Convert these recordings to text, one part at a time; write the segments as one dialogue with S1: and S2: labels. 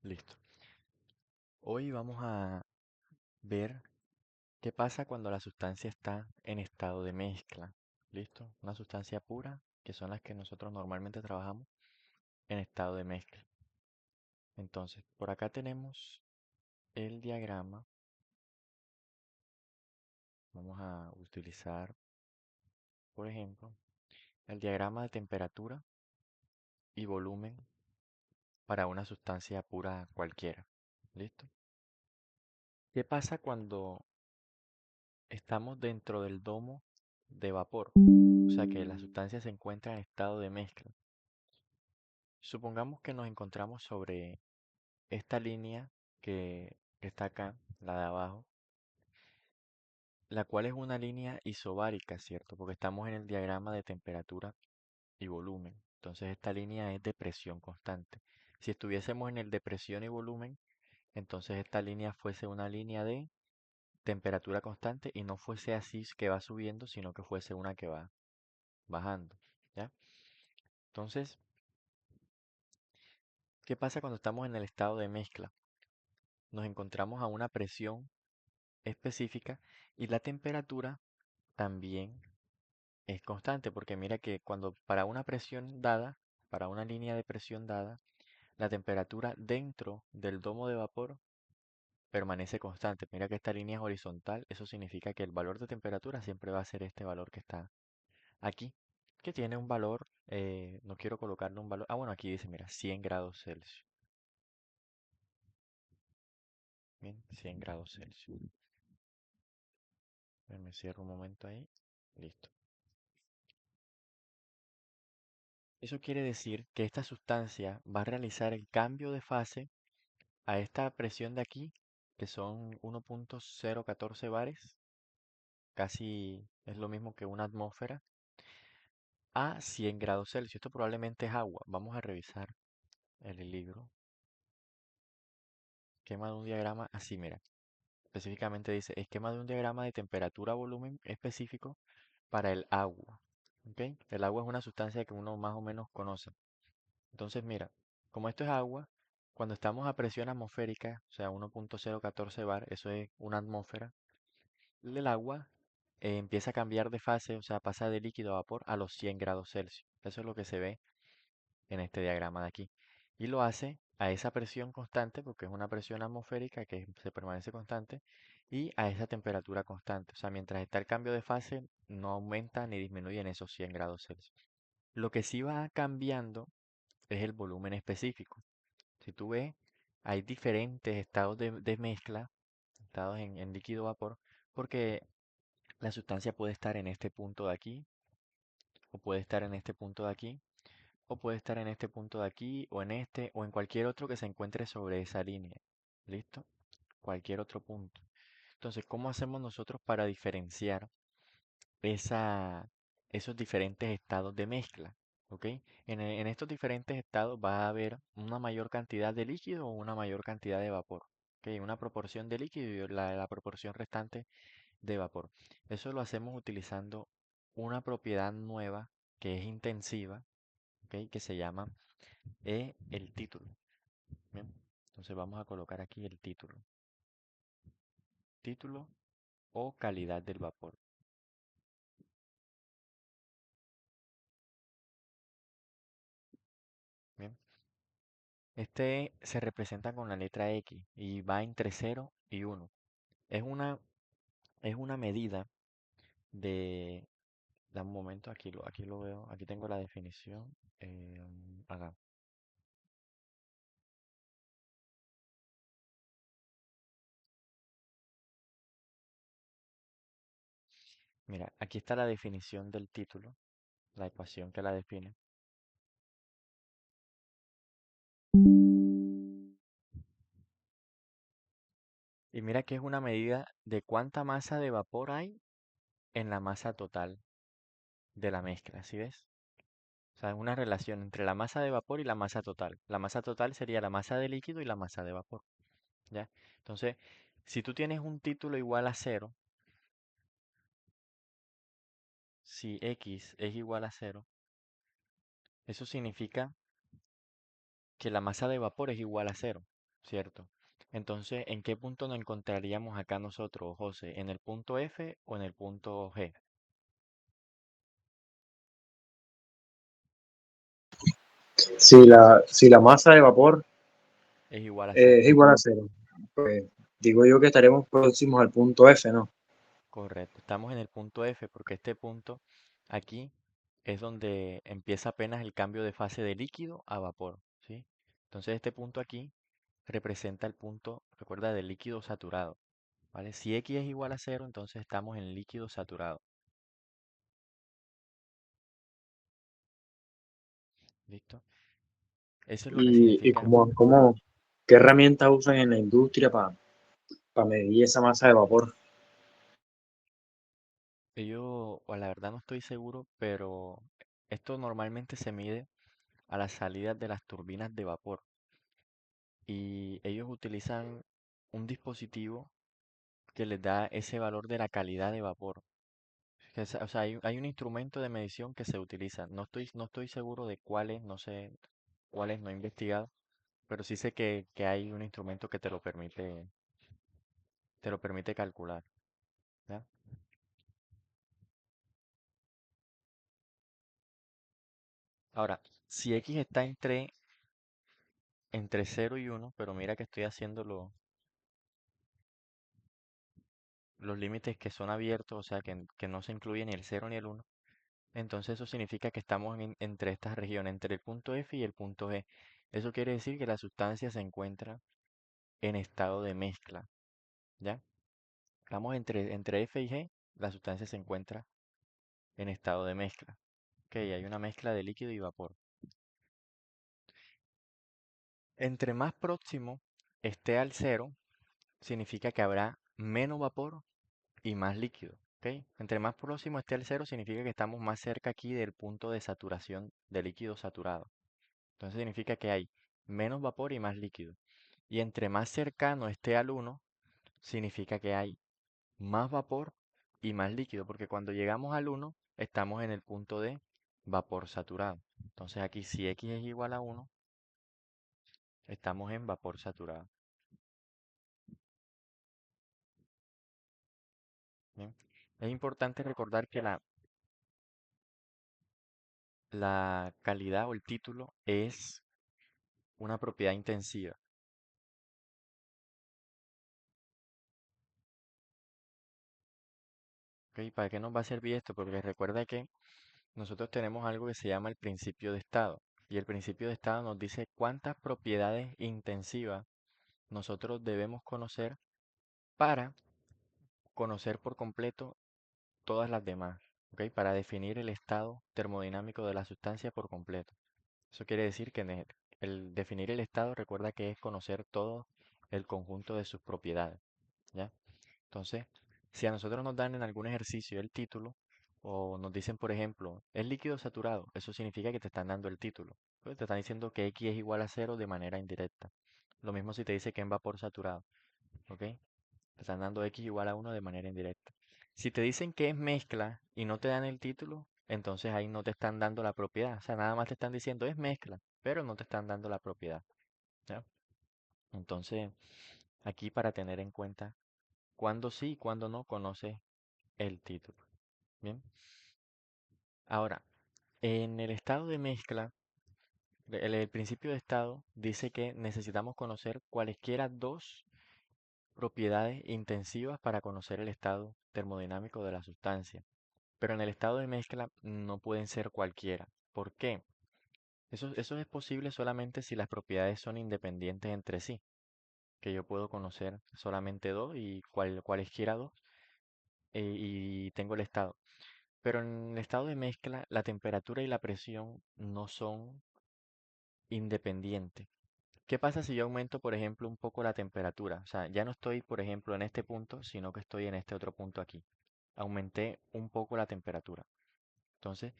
S1: Listo. Hoy vamos a ver qué pasa cuando la sustancia está en estado de mezcla. ¿Listo? Una sustancia pura, que son las que nosotros normalmente trabajamos en estado de mezcla. Entonces, por acá tenemos el diagrama. Vamos a utilizar, por ejemplo, el diagrama de temperatura y volumen para una sustancia pura cualquiera. ¿Listo? ¿Qué pasa cuando estamos dentro del domo de vapor? O sea que la sustancia se encuentra en estado de mezcla. Supongamos que nos encontramos sobre esta línea que está acá, la de abajo, la cual es una línea isobárica, ¿cierto? Porque estamos en el diagrama de temperatura y volumen. Entonces esta línea es de presión constante. Si estuviésemos en el de presión y volumen, entonces esta línea fuese una línea de temperatura constante y no fuese así que va subiendo, sino que fuese una que va bajando, ¿ya? Entonces, ¿qué pasa cuando estamos en el estado de mezcla? Nos encontramos a una presión específica y la temperatura también es constante, porque mira que cuando para una presión dada, para una línea de presión dada, la temperatura dentro del domo de vapor permanece constante. Mira que esta línea es horizontal, eso significa que el valor de temperatura siempre va a ser este valor que está aquí, que tiene un valor, no quiero colocarle un valor, bueno, aquí dice, mira, 100 grados Celsius. Bien, 100 grados Celsius. Me cierro un momento ahí. Listo. Eso quiere decir que esta sustancia va a realizar el cambio de fase a esta presión de aquí, que son 1.014 bares, casi es lo mismo que una atmósfera, a 100 grados Celsius. Esto probablemente es agua. Vamos a revisar el libro. Esquema de un diagrama así, mira. Específicamente dice, esquema de un diagrama de temperatura-volumen específico para el agua. ¿Ok? El agua es una sustancia que uno más o menos conoce. Entonces, mira, como esto es agua, cuando estamos a presión atmosférica, o sea, 1.014 bar, eso es una atmósfera, el agua empieza a cambiar de fase, o sea, pasa de líquido a vapor a los 100 grados Celsius. Eso es lo que se ve en este diagrama de aquí. Y lo hace a esa presión constante, porque es una presión atmosférica que se permanece constante, y a esa temperatura constante. O sea, mientras está el cambio de fase, no aumenta ni disminuye en esos 100 grados Celsius. Lo que sí va cambiando es el volumen específico. Si tú ves, hay diferentes estados de mezcla, estados en líquido vapor, porque la sustancia puede estar en este punto de aquí, o puede estar en este punto de aquí, o puede estar en este punto de aquí, o en este, o en cualquier otro que se encuentre sobre esa línea. ¿Listo? Cualquier otro punto. Entonces, ¿cómo hacemos nosotros para diferenciar esa, esos diferentes estados de mezcla? ¿Ok? En estos diferentes estados va a haber una mayor cantidad de líquido o una mayor cantidad de vapor. ¿Ok? Una proporción de líquido y la proporción restante de vapor. Eso lo hacemos utilizando una propiedad nueva que es intensiva, ¿ok? Que se llama el título. Bien, entonces vamos a colocar aquí el título. Título o calidad del vapor. Bien, este se representa con la letra X y va entre 0 y 1. Es una, es una medida de... Dame un momento, aquí lo veo, aquí tengo la definición. Acá. Mira, aquí está la definición del título, la ecuación que la define. Y mira que es una medida de cuánta masa de vapor hay en la masa total de la mezcla, ¿sí ves? O sea, es una relación entre la masa de vapor y la masa total. La masa total sería la masa de líquido y la masa de vapor, ¿ya? Entonces, si tú tienes un título igual a cero, si X es igual a cero, eso significa que la masa de vapor es igual a cero. ¿cierto? Entonces, ¿en qué punto nos encontraríamos acá nosotros, José? ¿En el punto F o en el punto G?
S2: Si la masa de vapor
S1: Es igual a cero.
S2: es igual a cero, pues digo yo que estaremos próximos al punto F, ¿no?
S1: Correcto. Estamos en el punto F porque este punto aquí es donde empieza apenas el cambio de fase de líquido a vapor, ¿sí? Entonces este punto aquí representa el punto, recuerda, del líquido saturado, ¿vale? Si X es igual a cero, entonces estamos en líquido saturado, ¿listo? Eso es lo que
S2: Y
S1: significa.
S2: ¿qué herramientas usan en la industria para medir esa masa de vapor?
S1: Yo, o la verdad no estoy seguro, pero esto normalmente se mide a las salidas de las turbinas de vapor y ellos utilizan un dispositivo que les da ese valor de la calidad de vapor. O sea, hay un instrumento de medición que se utiliza. No estoy seguro de cuáles, no sé cuáles, no he investigado, pero sí sé que hay un instrumento que te lo permite calcular, ¿ya? Ahora, si X está entre 0 y 1, pero mira que estoy haciendo los límites que son abiertos, o sea, que no se incluye ni el 0 ni el 1. Entonces eso significa que estamos entre estas regiones, entre el punto F y el punto G. Eso quiere decir que la sustancia se encuentra en estado de mezcla, ¿ya? Estamos entre F y G, la sustancia se encuentra en estado de mezcla. Ok, hay una mezcla de líquido y vapor. Entre más próximo esté al cero, significa que habrá menos vapor y más líquido. ¿Ok? Entre más próximo esté al cero, significa que estamos más cerca aquí del punto de saturación de líquido saturado. Entonces significa que hay menos vapor y más líquido. Y entre más cercano esté al 1, significa que hay más vapor y más líquido, porque cuando llegamos al 1, estamos en el punto de vapor saturado. Entonces aquí si X es igual a 1, estamos en vapor saturado. ¿Bien? Es importante recordar que la calidad o el título es una propiedad intensiva. ¿Ok? ¿Para qué nos va a servir esto? Porque recuerda que nosotros tenemos algo que se llama el principio de estado. Y el principio de estado nos dice cuántas propiedades intensivas nosotros debemos conocer para conocer por completo todas las demás, ¿ok? Para definir el estado termodinámico de la sustancia por completo. Eso quiere decir que el definir el estado recuerda que es conocer todo el conjunto de sus propiedades, ¿ya? Entonces, si a nosotros nos dan en algún ejercicio el título, o nos dicen, por ejemplo, es líquido saturado, eso significa que te están dando el título. Pues te están diciendo que X es igual a cero de manera indirecta. Lo mismo si te dice que es vapor saturado, ¿ok? Te están dando X igual a 1 de manera indirecta. Si te dicen que es mezcla y no te dan el título, entonces ahí no te están dando la propiedad. O sea, nada más te están diciendo es mezcla, pero no te están dando la propiedad, ¿ya? Entonces, aquí para tener en cuenta cuándo sí y cuándo no conoces el título. Bien. Ahora, en el estado de mezcla, el principio de estado dice que necesitamos conocer cualesquiera dos propiedades intensivas para conocer el estado termodinámico de la sustancia. Pero en el estado de mezcla no pueden ser cualquiera. ¿Por qué? Eso es posible solamente si las propiedades son independientes entre sí, que yo puedo conocer solamente dos y cualesquiera dos y tengo el estado. Pero en el estado de mezcla, la temperatura y la presión no son independientes. ¿Qué pasa si yo aumento, por ejemplo, un poco la temperatura? O sea, ya no estoy, por ejemplo, en este punto, sino que estoy en este otro punto aquí. Aumenté un poco la temperatura. Entonces,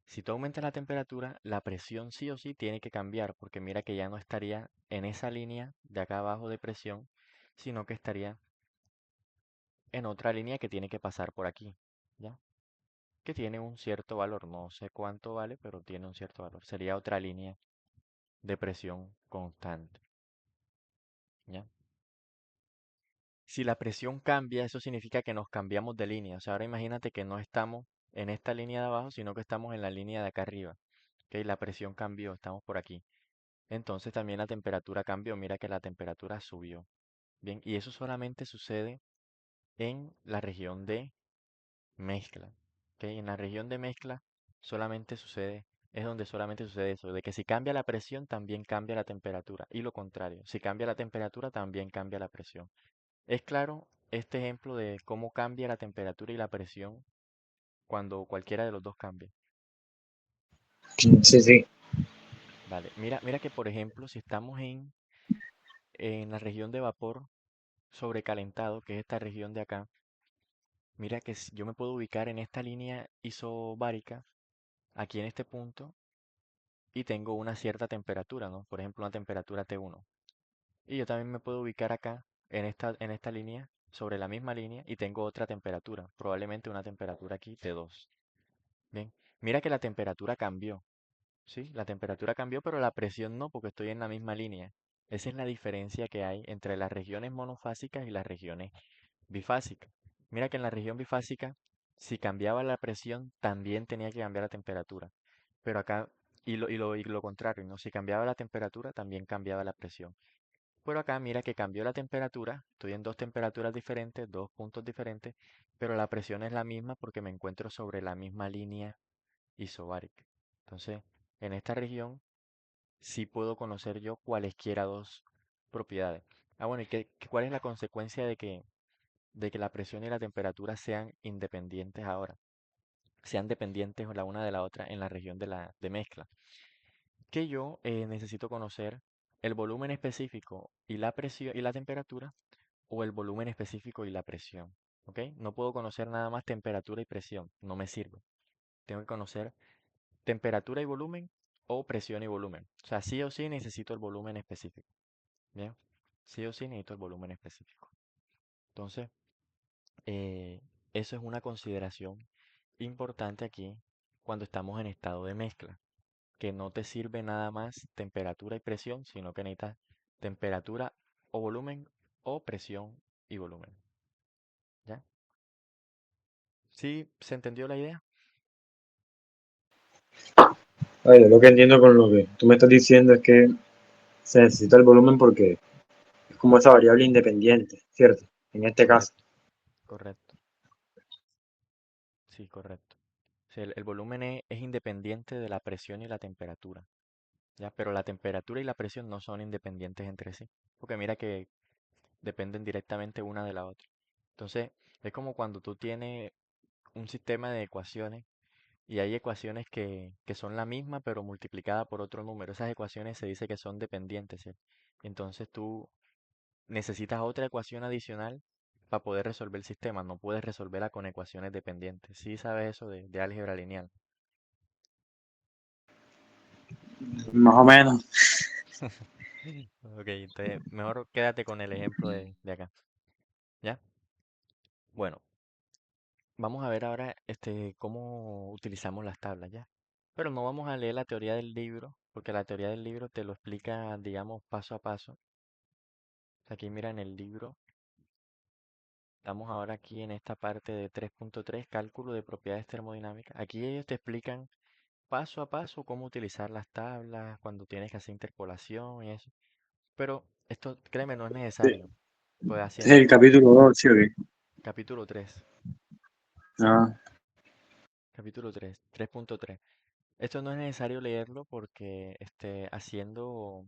S1: si tú aumentas la temperatura, la presión sí o sí tiene que cambiar, porque mira que ya no estaría en esa línea de acá abajo de presión, sino que estaría en otra línea que tiene que pasar por aquí, ¿ya? Que tiene un cierto valor, no sé cuánto vale, pero tiene un cierto valor. Sería otra línea de presión constante. ¿ya? Si la presión cambia, eso significa que nos cambiamos de línea. O sea, ahora imagínate que no estamos en esta línea de abajo, sino que estamos en la línea de acá arriba. ¿Ok? La presión cambió, estamos por aquí. Entonces también la temperatura cambió. Mira que la temperatura subió. Bien, y eso solamente sucede en la región de mezcla. ¿Ok? En la región de mezcla solamente sucede, es donde solamente sucede eso, de que si cambia la presión, también cambia la temperatura. Y lo contrario, si cambia la temperatura, también cambia la presión. ¿Es claro este ejemplo de cómo cambia la temperatura y la presión cuando cualquiera de los dos cambia?
S2: Sí, sí.
S1: Vale, mira que por ejemplo, si estamos en la región de vapor sobrecalentado, que es esta región de acá, mira que si yo me puedo ubicar en esta línea isobárica, aquí en este punto, y tengo una cierta temperatura, ¿no? Por ejemplo, una temperatura T1. Y yo también me puedo ubicar acá, en esta línea, sobre la misma línea, y tengo otra temperatura, probablemente una temperatura aquí T2. Bien, mira que la temperatura cambió, ¿sí? La temperatura cambió, pero la presión no, porque estoy en la misma línea. Esa es la diferencia que hay entre las regiones monofásicas y las regiones bifásicas. Mira que en la región bifásica, si cambiaba la presión, también tenía que cambiar la temperatura. Pero acá, y lo contrario, ¿no? Si cambiaba la temperatura, también cambiaba la presión. Pero acá mira que cambió la temperatura, estoy en dos temperaturas diferentes, dos puntos diferentes, pero la presión es la misma porque me encuentro sobre la misma línea isobárica. Entonces, en esta región sí puedo conocer yo cualesquiera dos propiedades. Ah, bueno, ¿cuál es la consecuencia de que la presión y la temperatura sean independientes ahora? Sean dependientes la una de la otra en la región de mezcla. Que yo necesito conocer el volumen específico y la presión y la temperatura o el volumen específico y la presión. ¿Ok? No puedo conocer nada más temperatura y presión, no me sirve. Tengo que conocer temperatura y volumen o presión y volumen. O sea, sí o sí necesito el volumen específico. ¿Bien? Sí o sí necesito el volumen específico. Entonces, eh, eso es una consideración importante aquí cuando estamos en estado de mezcla, que no te sirve nada más temperatura y presión, sino que necesitas temperatura o volumen o presión y volumen. ¿Ya? ¿Sí se entendió la idea?
S2: A ver, yo lo que entiendo con lo que tú me estás diciendo es que se necesita el volumen porque es como esa variable independiente, ¿cierto? En este caso.
S1: Correcto, correcto. Sí, correcto. Sí, el volumen es independiente de la presión y la temperatura. ¿Ya? Pero la temperatura y la presión no son independientes entre sí. Porque mira que dependen directamente una de la otra. Entonces, es como cuando tú tienes un sistema de ecuaciones y hay ecuaciones que son la misma pero multiplicada por otro número. Esas ecuaciones se dice que son dependientes, ¿cierto? Entonces tú necesitas otra ecuación adicional para poder resolver el sistema. No puedes resolverla con ecuaciones dependientes. Sí sabes eso de álgebra lineal.
S2: Más o menos.
S1: Ok, entonces mejor quédate con el ejemplo de acá. ¿Ya? Bueno, vamos a ver ahora cómo utilizamos las tablas, ¿ya? Pero no vamos a leer la teoría del libro, porque la teoría del libro te lo explica, digamos, paso a paso. Aquí mira en el libro, estamos ahora aquí en esta parte de 3.3, cálculo de propiedades termodinámicas. Aquí ellos te explican paso a paso cómo utilizar las tablas, cuando tienes que hacer interpolación y eso. Pero esto, créeme, no es
S2: Sí.
S1: necesario. Pues
S2: Este es el
S1: haciendo
S2: capítulo 2, ¿sí o qué?
S1: capítulo 3,
S2: Ah,
S1: capítulo 3, 3.3. Esto no es necesario leerlo porque haciendo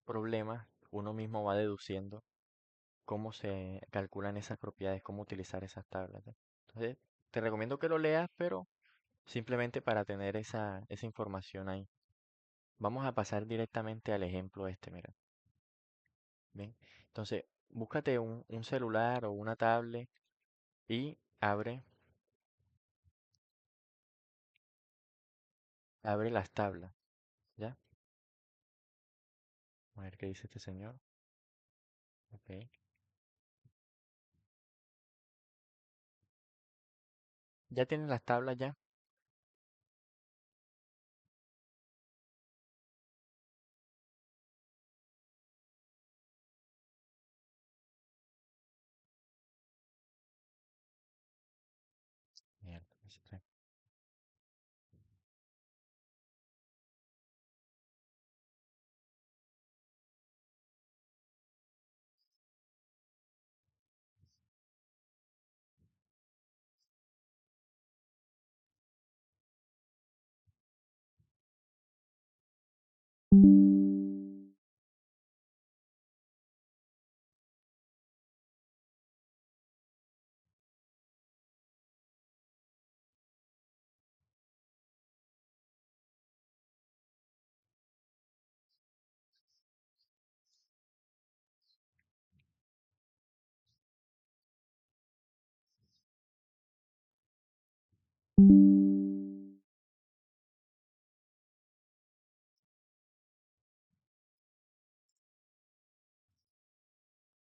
S1: problemas uno mismo va deduciendo cómo se calculan esas propiedades, cómo utilizar esas tablas, ¿ya? Entonces, te recomiendo que lo leas, pero simplemente para tener esa información ahí. Vamos a pasar directamente al ejemplo mira. Bien. Entonces, búscate un celular o una tablet y abre las tablas, ¿ya? A ver qué dice este señor. Ok. ¿Ya tienen las tablas ya? S3.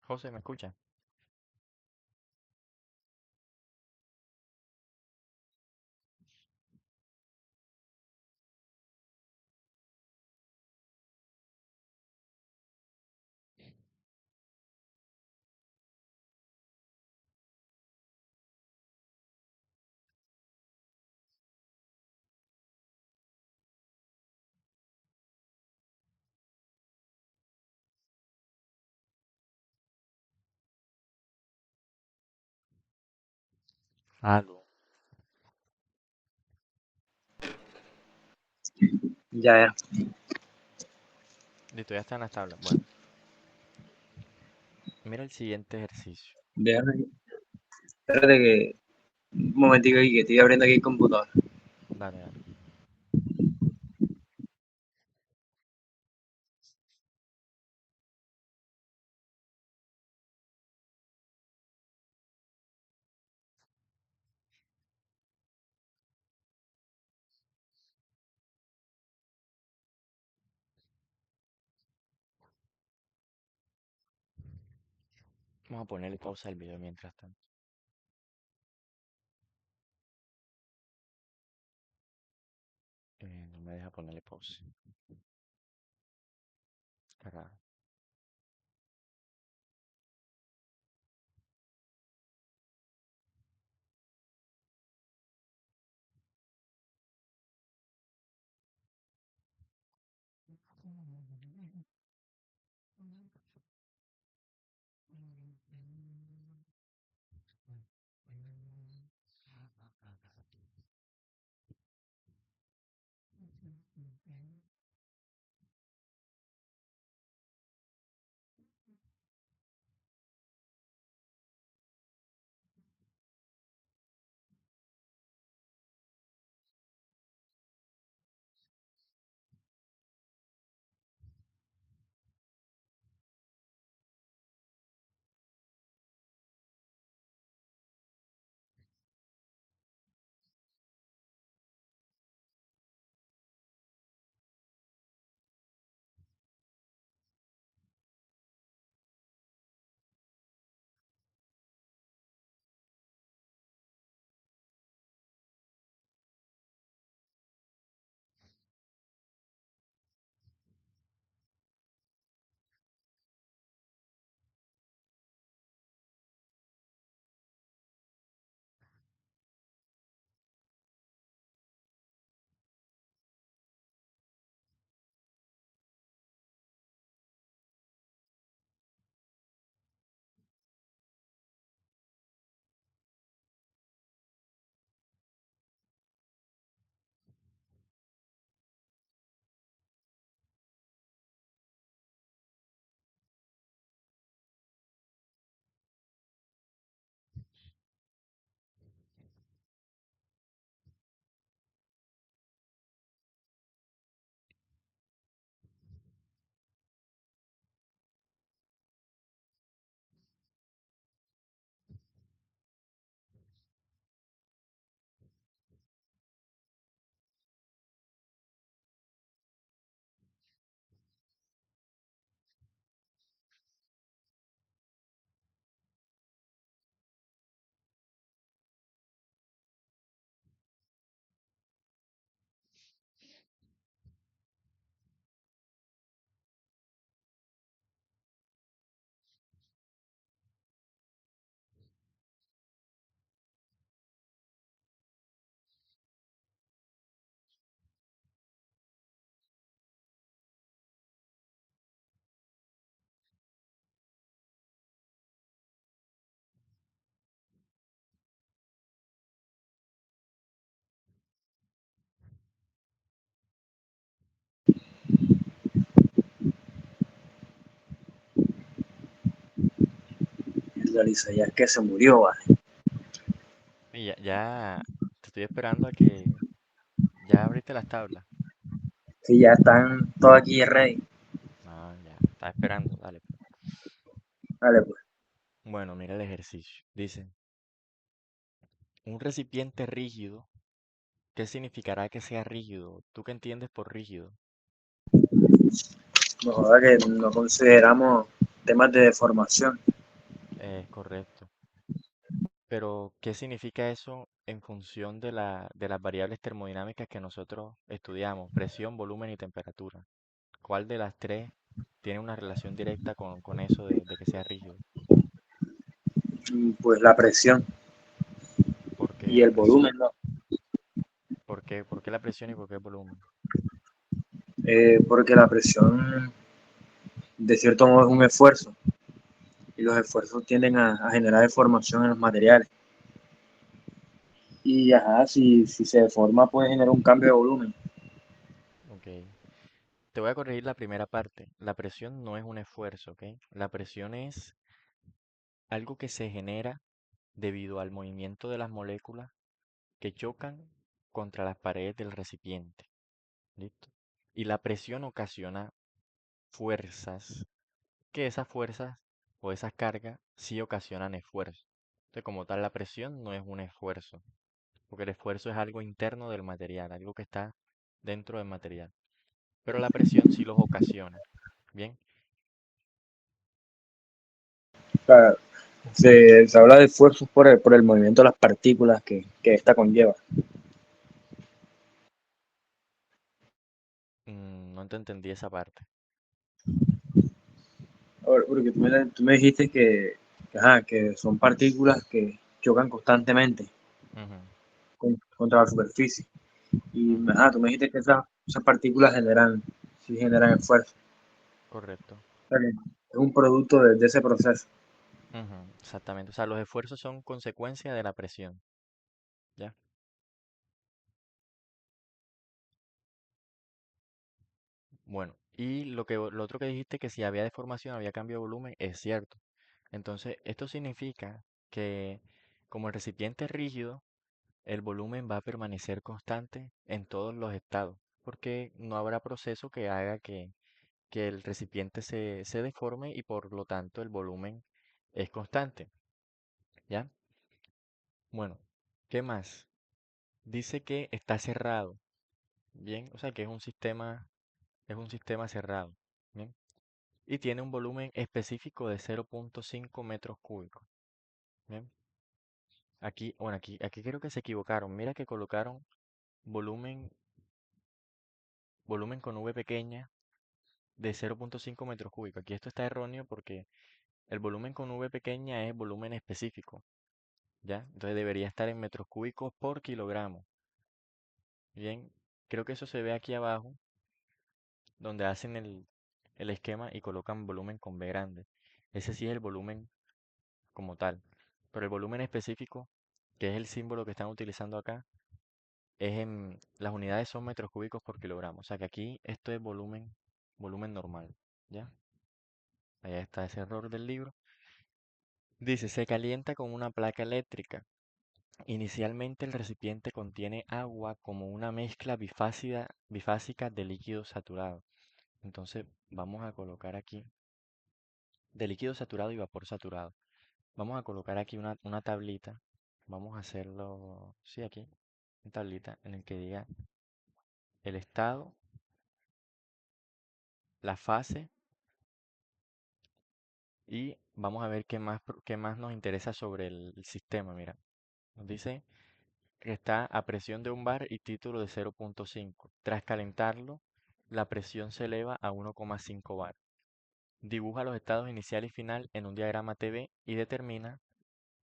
S1: José, ¿me escucha? Algo.
S2: Ya, ya.
S1: Listo, ya está en las tablas. Bueno, mira el siguiente ejercicio.
S2: Déjame, espérate que, un momentico aquí, que estoy abriendo aquí el computador.
S1: Dale, dale. Vamos a ponerle pausa al video mientras tanto. No me deja ponerle pausa. Está raro.
S2: Lisa, ya es que se murió, vale.
S1: Y ya te estoy esperando a que ya abriste las tablas.
S2: Sí, ya están todos aquí ready.
S1: No, ya, estaba esperando, dale, pues.
S2: Vale, pues.
S1: Bueno, mira el ejercicio. Dice, un recipiente rígido, ¿qué significará que sea rígido? ¿Tú qué entiendes por rígido?
S2: No joda que no consideramos temas de deformación.
S1: Es correcto. Pero, ¿qué significa eso en función de de las variables termodinámicas que nosotros estudiamos? Presión, volumen y temperatura. ¿Cuál de las tres tiene una relación directa con eso de que sea rígido?
S2: Pues la presión
S1: ¿Por qué
S2: y
S1: la
S2: el
S1: presión?
S2: volumen, ¿no?
S1: Por qué la presión y por qué el volumen?
S2: Porque la presión, de cierto modo, es un esfuerzo y los esfuerzos tienden a generar deformación en los materiales. Y ajá, si se deforma puede generar un cambio de volumen.
S1: Ok. Te voy a corregir la primera parte. La presión no es un esfuerzo, ¿ok? La presión es algo que se genera debido al movimiento de las moléculas que chocan contra las paredes del recipiente. ¿Listo? Y la presión ocasiona fuerzas, que esas fuerzas o esas cargas sí ocasionan esfuerzo. Entonces, como tal, la presión no es un esfuerzo, porque el esfuerzo es algo interno del material, algo que está dentro del material. Pero la presión sí los ocasiona. Bien.
S2: O sea, se habla de esfuerzos por el movimiento de las partículas que esta conlleva.
S1: No te entendí esa parte.
S2: Porque tú me dijiste ajá, que son partículas que chocan constantemente
S1: Ujú,
S2: contra la superficie. Y
S1: ujú,
S2: ajá, tú me dijiste que esas partículas sí generan esfuerzo.
S1: correcto.
S2: O sea, que es un producto de ese proceso.
S1: Ujú, exactamente. O sea, los esfuerzos son consecuencia de la presión. ¿Ya? Bueno, y lo otro que dijiste que si había deformación, había cambio de volumen, es cierto. Entonces, esto significa que como el recipiente es rígido, el volumen va a permanecer constante en todos los estados, porque no habrá proceso que haga que el recipiente se deforme y por lo tanto el volumen es constante. ¿Ya? Bueno, ¿qué más? Dice que está cerrado. Bien, o sea que es un sistema cerrado. Bien. Y tiene un volumen específico de 0.5 metros cúbicos. Bien. Aquí creo que se equivocaron. Mira que colocaron volumen, volumen con V pequeña de 0.5 metros cúbicos. Aquí esto está erróneo porque el volumen con V pequeña es volumen específico. ¿Ya? Entonces debería estar en metros cúbicos por kilogramo. Bien, creo que eso se ve aquí abajo, donde hacen el esquema y colocan volumen con V grande. Ese sí es el volumen como tal. Pero el volumen específico, que es el símbolo que están utilizando acá, las unidades son metros cúbicos por kilogramo. O sea que aquí esto es volumen normal. ¿Ya? Allá está ese error del libro. Dice, se calienta con una placa eléctrica. Inicialmente el recipiente contiene agua como una mezcla bifásica de líquido saturado. Entonces vamos a colocar aquí de líquido saturado y vapor saturado. Vamos a colocar aquí una tablita. Vamos a hacerlo, sí, aquí, una tablita en el que diga el estado, la fase y vamos a ver qué más nos interesa sobre el sistema. Mira, nos dice que está a presión de un bar y título de 0.5. Tras calentarlo, la presión se eleva a 1,5 bar. Dibuja los estados inicial y final en un diagrama TV y determina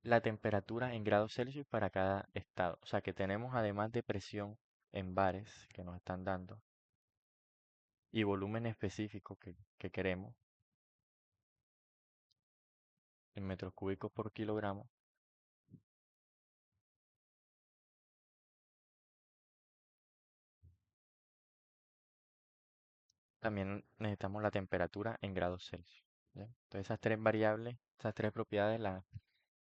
S1: la temperatura en grados Celsius para cada estado. O sea que tenemos además de presión en bares que nos están dando y volumen específico que queremos en metros cúbicos por kilogramo, también necesitamos la temperatura en grados Celsius. ¿Ya? Entonces esas tres variables, esas tres propiedades las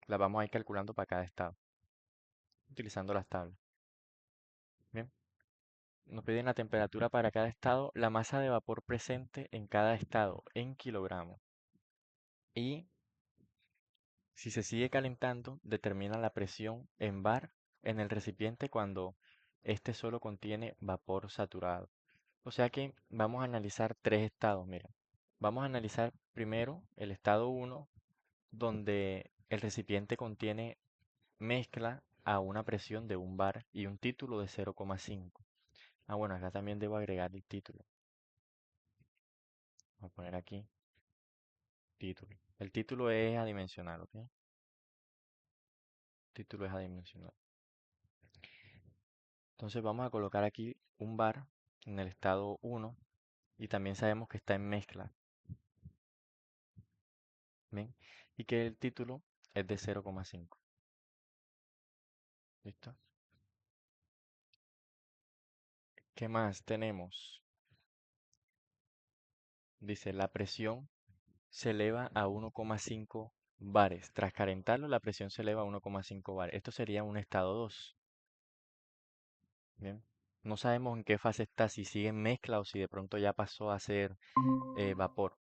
S1: vamos a ir calculando para cada estado, utilizando las tablas. Bien, nos piden la temperatura para cada estado, la masa de vapor presente en cada estado en kilogramos. Y si se sigue calentando, determina la presión en bar en el recipiente cuando este solo contiene vapor saturado. O sea que vamos a analizar tres estados, mira. Vamos a analizar primero el estado uno, donde el recipiente contiene mezcla a una presión de un bar y un título de 0,5. Ah, bueno, acá también debo agregar el título. Voy a poner aquí título. El título es adimensional, ¿ok? Título es adimensional. Entonces vamos a colocar aquí un bar en el estado uno y también sabemos que está en mezcla, ¿ven? Y que el título es de 0,5. ¿Listo? ¿Qué más tenemos? Dice, la presión se eleva a 1,5 bares. Tras calentarlo, la presión se eleva a 1,5 bares. Esto sería un estado 2. Bien. No sabemos en qué fase está, si sigue en mezcla o si de pronto ya pasó a ser vapor.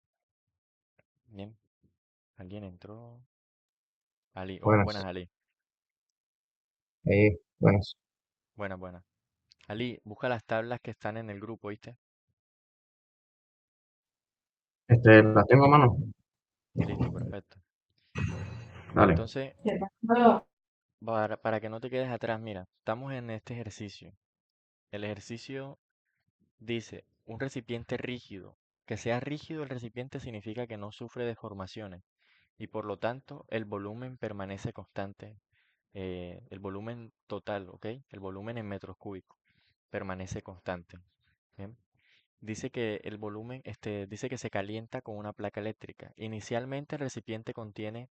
S1: Bien. ¿Alguien entró? Ali. Oh, buenas,
S2: Buenas.
S1: Ali.
S2: Buenas.
S1: Buenas, buenas. Ali, busca las tablas que están en el grupo, ¿viste?
S2: La tengo a mano.
S1: Listo, perfecto.
S2: Dale.
S1: Entonces, para que no te quedes atrás, mira, estamos en este ejercicio. El ejercicio dice, un recipiente rígido. Que sea rígido el recipiente significa que no sufre deformaciones y por lo tanto el volumen permanece constante. El volumen total, ¿ok? El volumen en metros cúbicos permanece constante. Bien. Dice que el volumen, dice que se calienta con una placa eléctrica. Inicialmente el recipiente contiene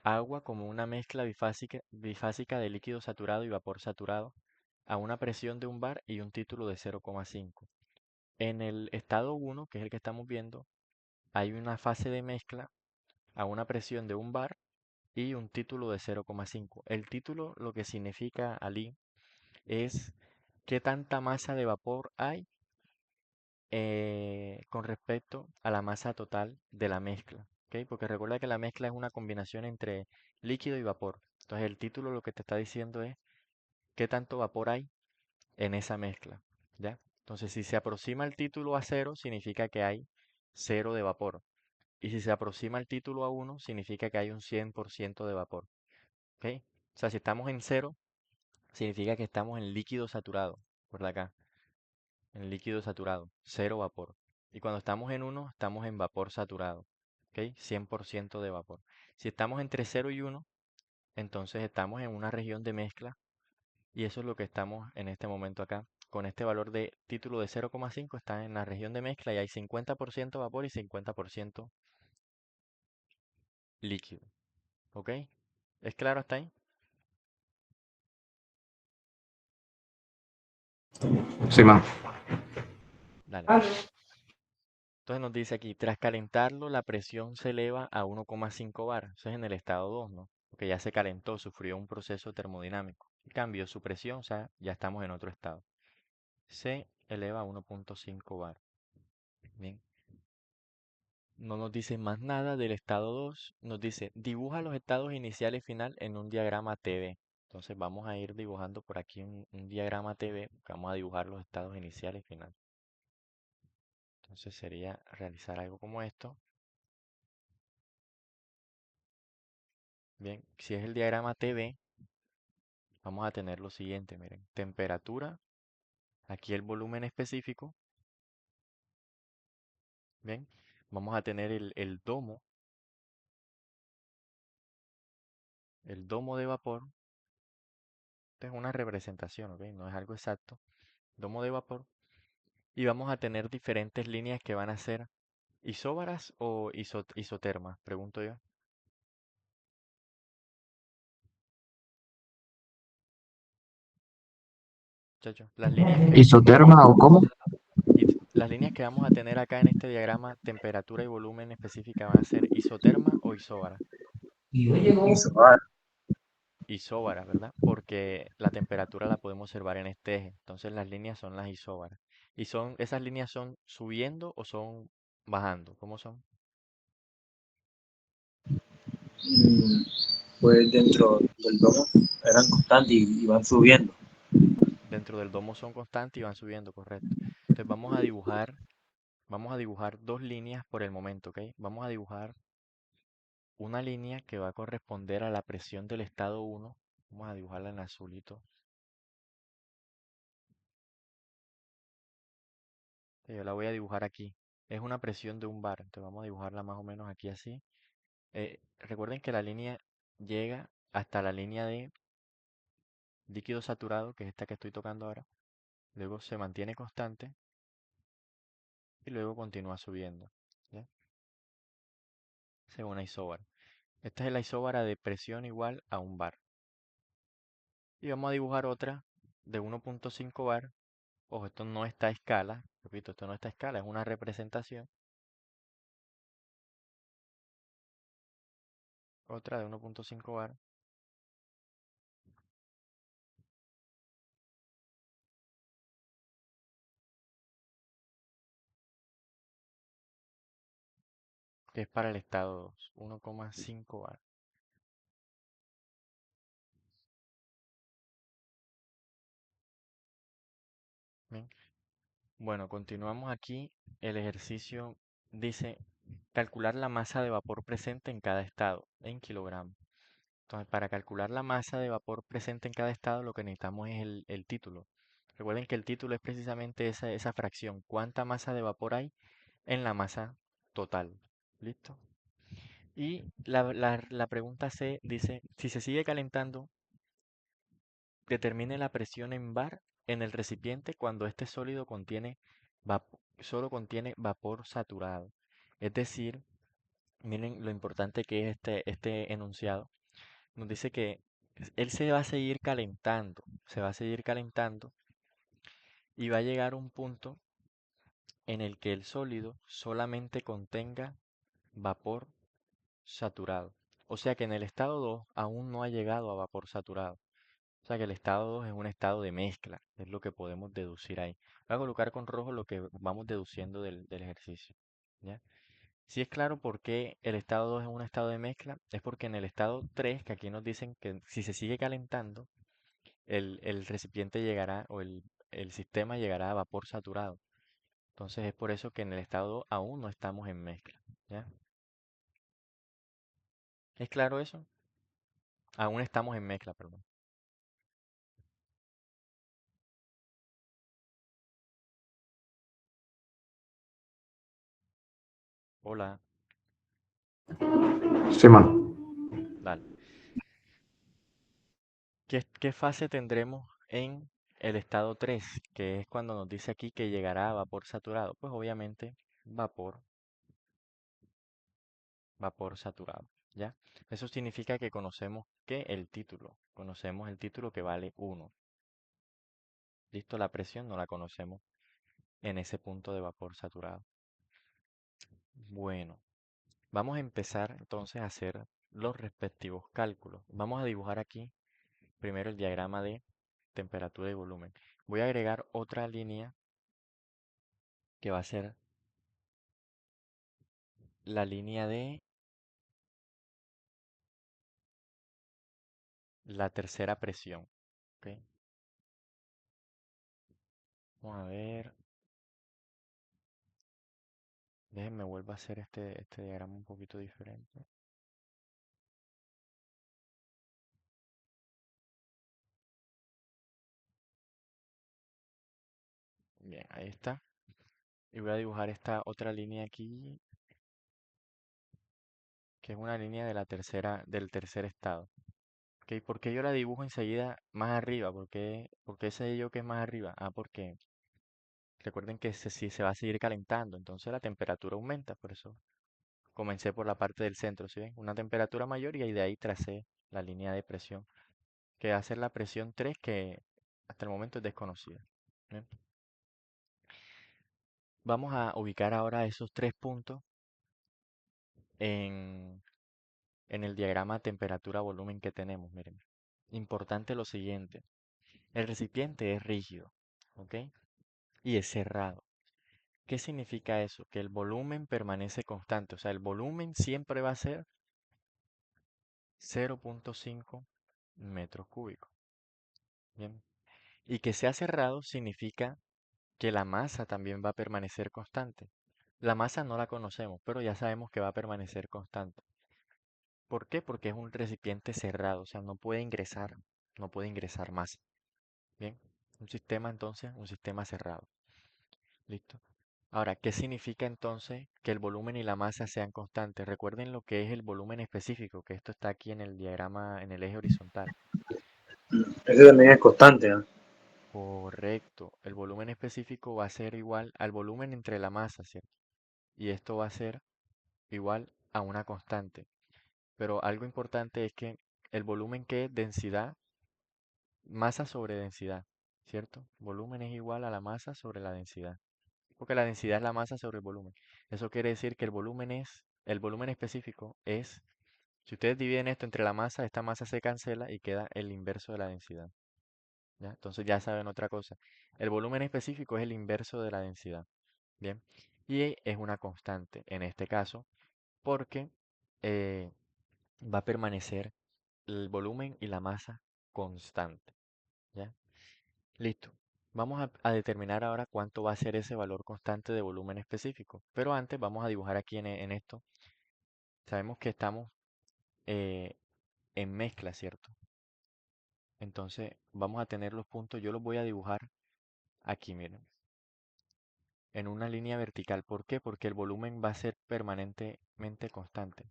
S1: agua como una mezcla bifásica de líquido saturado y vapor saturado a una presión de un bar y un título de 0,5. En el estado uno, que es el que estamos viendo, hay una fase de mezcla a una presión de un bar y un título de 0,5. El título lo que significa allí es qué tanta masa de vapor hay con respecto a la masa total de la mezcla. ¿Ok? Porque recuerda que la mezcla es una combinación entre líquido y vapor. Entonces el título lo que te está diciendo es qué tanto vapor hay en esa mezcla. ¿Ya? Entonces si se aproxima el título a cero, significa que hay cero de vapor. Y si se aproxima el título a uno, significa que hay un 100% de vapor. ¿Ok? O sea, si estamos en cero, significa que estamos en líquido saturado. Por acá, en líquido saturado, cero vapor. Y cuando estamos en uno, estamos en vapor saturado. ¿Ok? 100% de vapor. Si estamos entre cero y uno, entonces estamos en una región de mezcla. Y eso es lo que estamos en este momento acá. Con este valor de título de 0,5 está en la región de mezcla y hay 50% vapor y 50% líquido. ¿Ok? ¿Es claro hasta ahí?
S2: Sí, man.
S1: Dale. Entonces nos dice aquí, tras calentarlo, la presión se eleva a 1,5 bar. Eso es en el estado 2, ¿no? Porque ya se calentó, sufrió un proceso termodinámico. Cambió su presión, o sea, ya estamos en otro estado. Se eleva a 1,5 bar. Bien. No nos dice más nada del estado 2. Nos dice, dibuja los estados inicial y final en un diagrama TV. Entonces vamos a ir dibujando por aquí un diagrama TV. Vamos a dibujar los estados inicial y final. Entonces sería realizar algo como esto. Bien, si es el diagrama TV, vamos a tener lo siguiente, miren, temperatura, aquí el volumen específico, bien, vamos a tener el domo de vapor, esto es una representación, ¿ok? No es algo exacto, domo de vapor, y vamos a tener diferentes líneas que van a ser isóbaras o isotermas, pregunto yo, muchachos, las líneas que,
S2: ¿Isoterma o cómo?
S1: las líneas que vamos a tener acá en este diagrama, temperatura y volumen específica, van a ser isoterma o isóbara.
S2: Isobar.
S1: Isóbara, ¿verdad? Porque la temperatura la podemos observar en este eje. Entonces las líneas son las isóbaras. ¿Y esas líneas son subiendo o son bajando? ¿Cómo son?
S2: Mm, pues dentro del domo eran constantes y van subiendo.
S1: Dentro del domo son constantes y van subiendo, correcto. Entonces vamos a dibujar dos líneas por el momento, ¿ok? Vamos a dibujar una línea que va a corresponder a la presión del estado uno. Vamos a dibujarla en azulito. Yo la voy a dibujar aquí. Es una presión de un bar. Entonces vamos a dibujarla más o menos aquí así. Recuerden que la línea llega hasta la línea de líquido saturado, que es esta que estoy tocando ahora. Luego se mantiene constante y luego continúa subiendo, ¿ya? Según la isóbara. Esta es la isóbara de presión igual a un bar. Y vamos a dibujar otra de 1.5 bar. Ojo, esto no está a escala. Repito, esto no está a escala, es una representación. Otra de 1.5 bar, que es para el estado 2, 1,5 bar. ¿Bien? Bueno, continuamos aquí. El ejercicio dice calcular la masa de vapor presente en cada estado en kilogramos. Entonces, para calcular la masa de vapor presente en cada estado, lo que necesitamos es el título. Recuerden que el título es precisamente esa fracción. ¿Cuánta masa de vapor hay en la masa total? ¿Listo? Y la pregunta C dice, si se sigue calentando, determine la presión en bar en el recipiente cuando este sólido solo contiene vapor saturado. Es decir, miren lo importante que es este enunciado. Nos dice que él se va a seguir calentando y va a llegar a un punto en el que el sólido solamente contenga vapor saturado. O sea que en el estado 2 aún no ha llegado a vapor saturado. O sea que el estado 2 es un estado de mezcla, es lo que podemos deducir ahí. Voy a colocar con rojo lo que vamos deduciendo del ejercicio. ¿Ya? Si es claro por qué el estado 2 es un estado de mezcla, es porque en el estado 3, que aquí nos dicen que si se sigue calentando, el recipiente llegará el sistema llegará a vapor saturado. Entonces es por eso que en el estado 2 aún no estamos en mezcla. ¿Ya? ¿Es claro eso? Aún estamos en mezcla, perdón. Hola,
S2: Sí, man.
S1: dale. ¿Qué fase tendremos en el estado 3, que es cuando nos dice aquí que llegará a vapor saturado? Pues obviamente vapor, vapor saturado, ¿ya? Eso significa que conocemos el título que vale 1. Listo, la presión no la conocemos en ese punto de vapor saturado. Bueno, vamos a empezar entonces a hacer los respectivos cálculos. Vamos a dibujar aquí primero el diagrama de temperatura y volumen. Voy a agregar otra línea que va a ser la línea de la tercera presión. ¿Ok? Vamos a ver. Déjenme vuelvo a hacer este diagrama un poquito diferente. Bien, ahí está. Y voy a dibujar esta otra línea aquí, que es una línea de del tercer estado. ¿Ok? ¿Por qué yo la dibujo enseguida más arriba? ¿Por qué sé yo que es más arriba? Ah, porque recuerden que si se va a seguir calentando, entonces la temperatura aumenta. Por eso comencé por la parte del centro, ¿sí ven? Una temperatura mayor y ahí de ahí tracé la línea de presión, que va a ser la presión 3 que hasta el momento es desconocida. ¿Bien? Vamos a ubicar ahora esos tres puntos en, en el diagrama temperatura-volumen que tenemos. Miren, importante lo siguiente. El recipiente es rígido, ¿ok? Y es cerrado. ¿Qué significa eso? Que el volumen permanece constante. O sea, el volumen siempre va a ser 0,5 metros cúbicos. Bien. Y que sea cerrado significa que la masa también va a permanecer constante. La masa no la conocemos, pero ya sabemos que va a permanecer constante. ¿Por qué? Porque es un recipiente cerrado, o sea, no puede ingresar masa. Bien, un sistema entonces, un sistema cerrado. ¿Listo? Ahora, ¿qué significa entonces que el volumen y la masa sean constantes? Recuerden lo que es el volumen específico, que esto está aquí en el diagrama, en el eje horizontal.
S2: Ese también es constante, ¿no?
S1: Correcto. El volumen específico va a ser igual al volumen entre la masa, ¿cierto? Y esto va a ser igual a una constante. Pero algo importante es que el volumen que es densidad, masa sobre densidad, ¿cierto? Volumen es igual a la masa sobre la densidad. Porque la densidad es la masa sobre el volumen. Eso quiere decir que el volumen específico es, si ustedes dividen esto entre la masa, esta masa se cancela y queda el inverso de la densidad. ¿Ya? Entonces ya saben otra cosa. El volumen específico es el inverso de la densidad. Bien. Y es una constante en este caso porque eh, va a permanecer el volumen y la masa constante. ¿Ya? Listo. Vamos a determinar ahora cuánto va a ser ese valor constante de volumen específico. Pero antes vamos a dibujar aquí en esto. Sabemos que estamos eh, en mezcla, ¿cierto? Entonces vamos a tener los puntos. Yo los voy a dibujar aquí, miren, en una línea vertical. ¿Por qué? Porque el volumen va a ser permanentemente constante.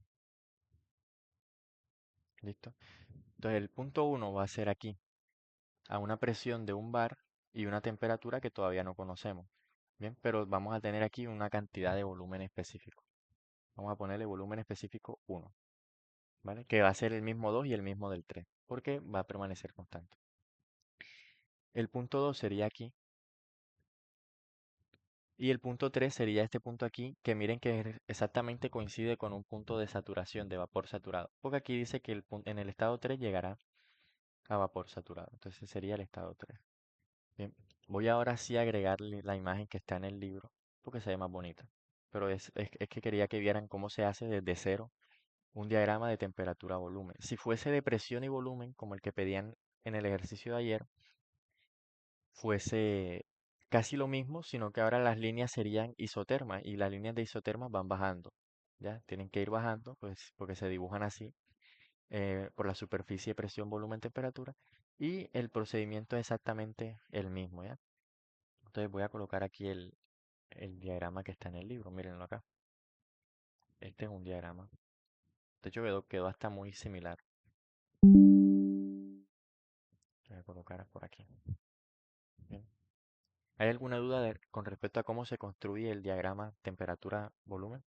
S1: ¿Listo? Entonces el punto uno va a ser aquí, a una presión de un bar y una temperatura que todavía no conocemos. Bien, pero vamos a tener aquí una cantidad de volumen específico. Vamos a ponerle volumen específico 1, ¿vale? Que va a ser el mismo 2 y el mismo del 3, porque va a permanecer constante. El punto 2 sería aquí, y el punto 3 sería este punto aquí, que miren que exactamente coincide con un punto de saturación, de vapor saturado, porque aquí dice que en el estado 3 llegará a vapor saturado, entonces sería el estado 3. Bien, voy ahora sí a agregarle la imagen que está en el libro, porque se ve más bonita, pero es que quería que vieran cómo se hace desde cero un diagrama de temperatura-volumen. Si fuese de presión y volumen, como el que pedían en el ejercicio de ayer, fuese casi lo mismo, sino que ahora las líneas serían isotermas y las líneas de isotermas van bajando. ¿Ya? Tienen que ir bajando, pues, porque se dibujan así por la superficie, presión, volumen, temperatura. Y el procedimiento es exactamente el mismo, ¿ya? Entonces voy a colocar aquí el diagrama que está en el libro. Mírenlo acá. Este es un diagrama. De hecho, quedó hasta muy similar. Voy a colocar por aquí. Bien. ¿Hay alguna duda con respecto a cómo se construye el diagrama temperatura-volumen?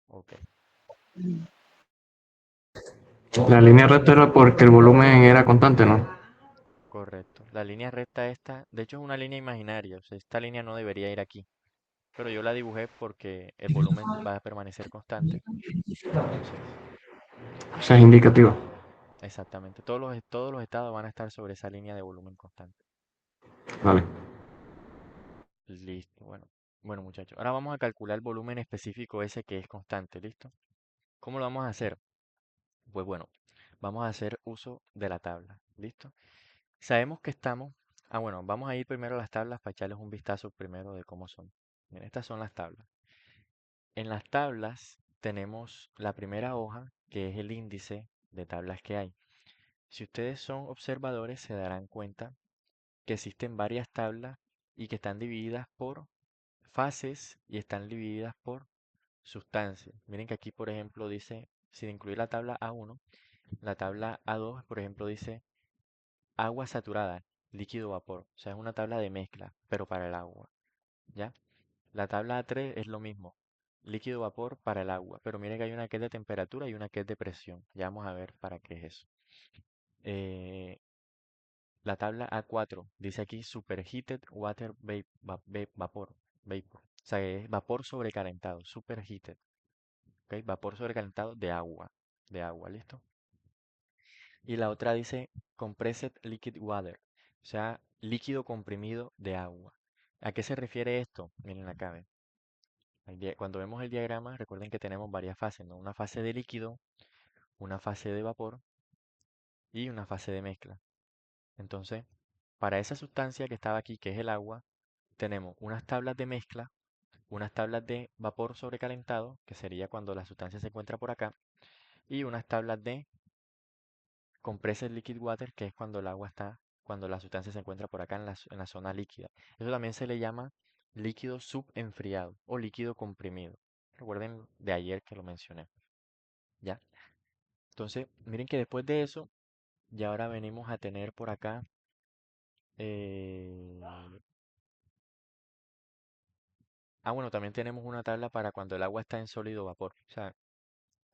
S1: Ok,
S2: La línea recta era porque el volumen era constante, ¿no?
S1: correcto. La línea recta esta, de hecho es una línea imaginaria, o sea, esta línea no debería ir aquí, pero yo la dibujé porque el volumen va a permanecer constante. Entonces,
S2: O sea, es indicativa.
S1: exactamente, todos los estados van a estar sobre esa línea de volumen constante.
S2: Vale.
S1: Listo, bueno. Bueno, muchachos, ahora vamos a calcular el volumen específico ese que es constante, ¿listo? ¿Cómo lo vamos a hacer? Pues bueno, vamos a hacer uso de la tabla, ¿listo? Sabemos que estamos. Ah, bueno, vamos a ir primero a las tablas para echarles un vistazo primero de cómo son. Bien, estas son las tablas. En las tablas tenemos la primera hoja, que es el índice de tablas que hay. Si ustedes son observadores, se darán cuenta que existen varias tablas y que están divididas por fases y están divididas por sustancias. Miren que aquí, por ejemplo, dice, sin incluir la tabla A1, la tabla A2, por ejemplo, dice agua saturada, líquido vapor. O sea, es una tabla de mezcla, pero para el agua. ¿Ya? La tabla A3 es lo mismo. Líquido vapor para el agua. Pero miren que hay una que es de temperatura y una que es de presión. Ya vamos a ver para qué es eso. Eh, la tabla A4 dice aquí superheated water vapor, vapor. O sea, es vapor sobrecalentado, superheated, ¿ok? Vapor sobrecalentado de agua, ¿listo? Y la otra dice compressed liquid water, o sea, líquido comprimido de agua. ¿A qué se refiere esto? Miren acá, ven. Cuando vemos el diagrama, recuerden que tenemos varias fases, ¿no? Una fase de líquido, una fase de vapor y una fase de mezcla. Entonces, para esa sustancia que estaba aquí, que es el agua, tenemos unas tablas de mezcla, unas tablas de vapor sobrecalentado, que sería cuando la sustancia se encuentra por acá, y unas tablas de compressed liquid water, que es cuando el agua está, cuando la sustancia se encuentra por acá en la zona líquida. Eso también se le llama líquido subenfriado o líquido comprimido. Recuerden de ayer que lo mencioné, ¿ya? Entonces, miren que después de eso, ya ahora venimos a tener por acá, eh, bueno, también tenemos una tabla para cuando el agua está en sólido vapor, o sea,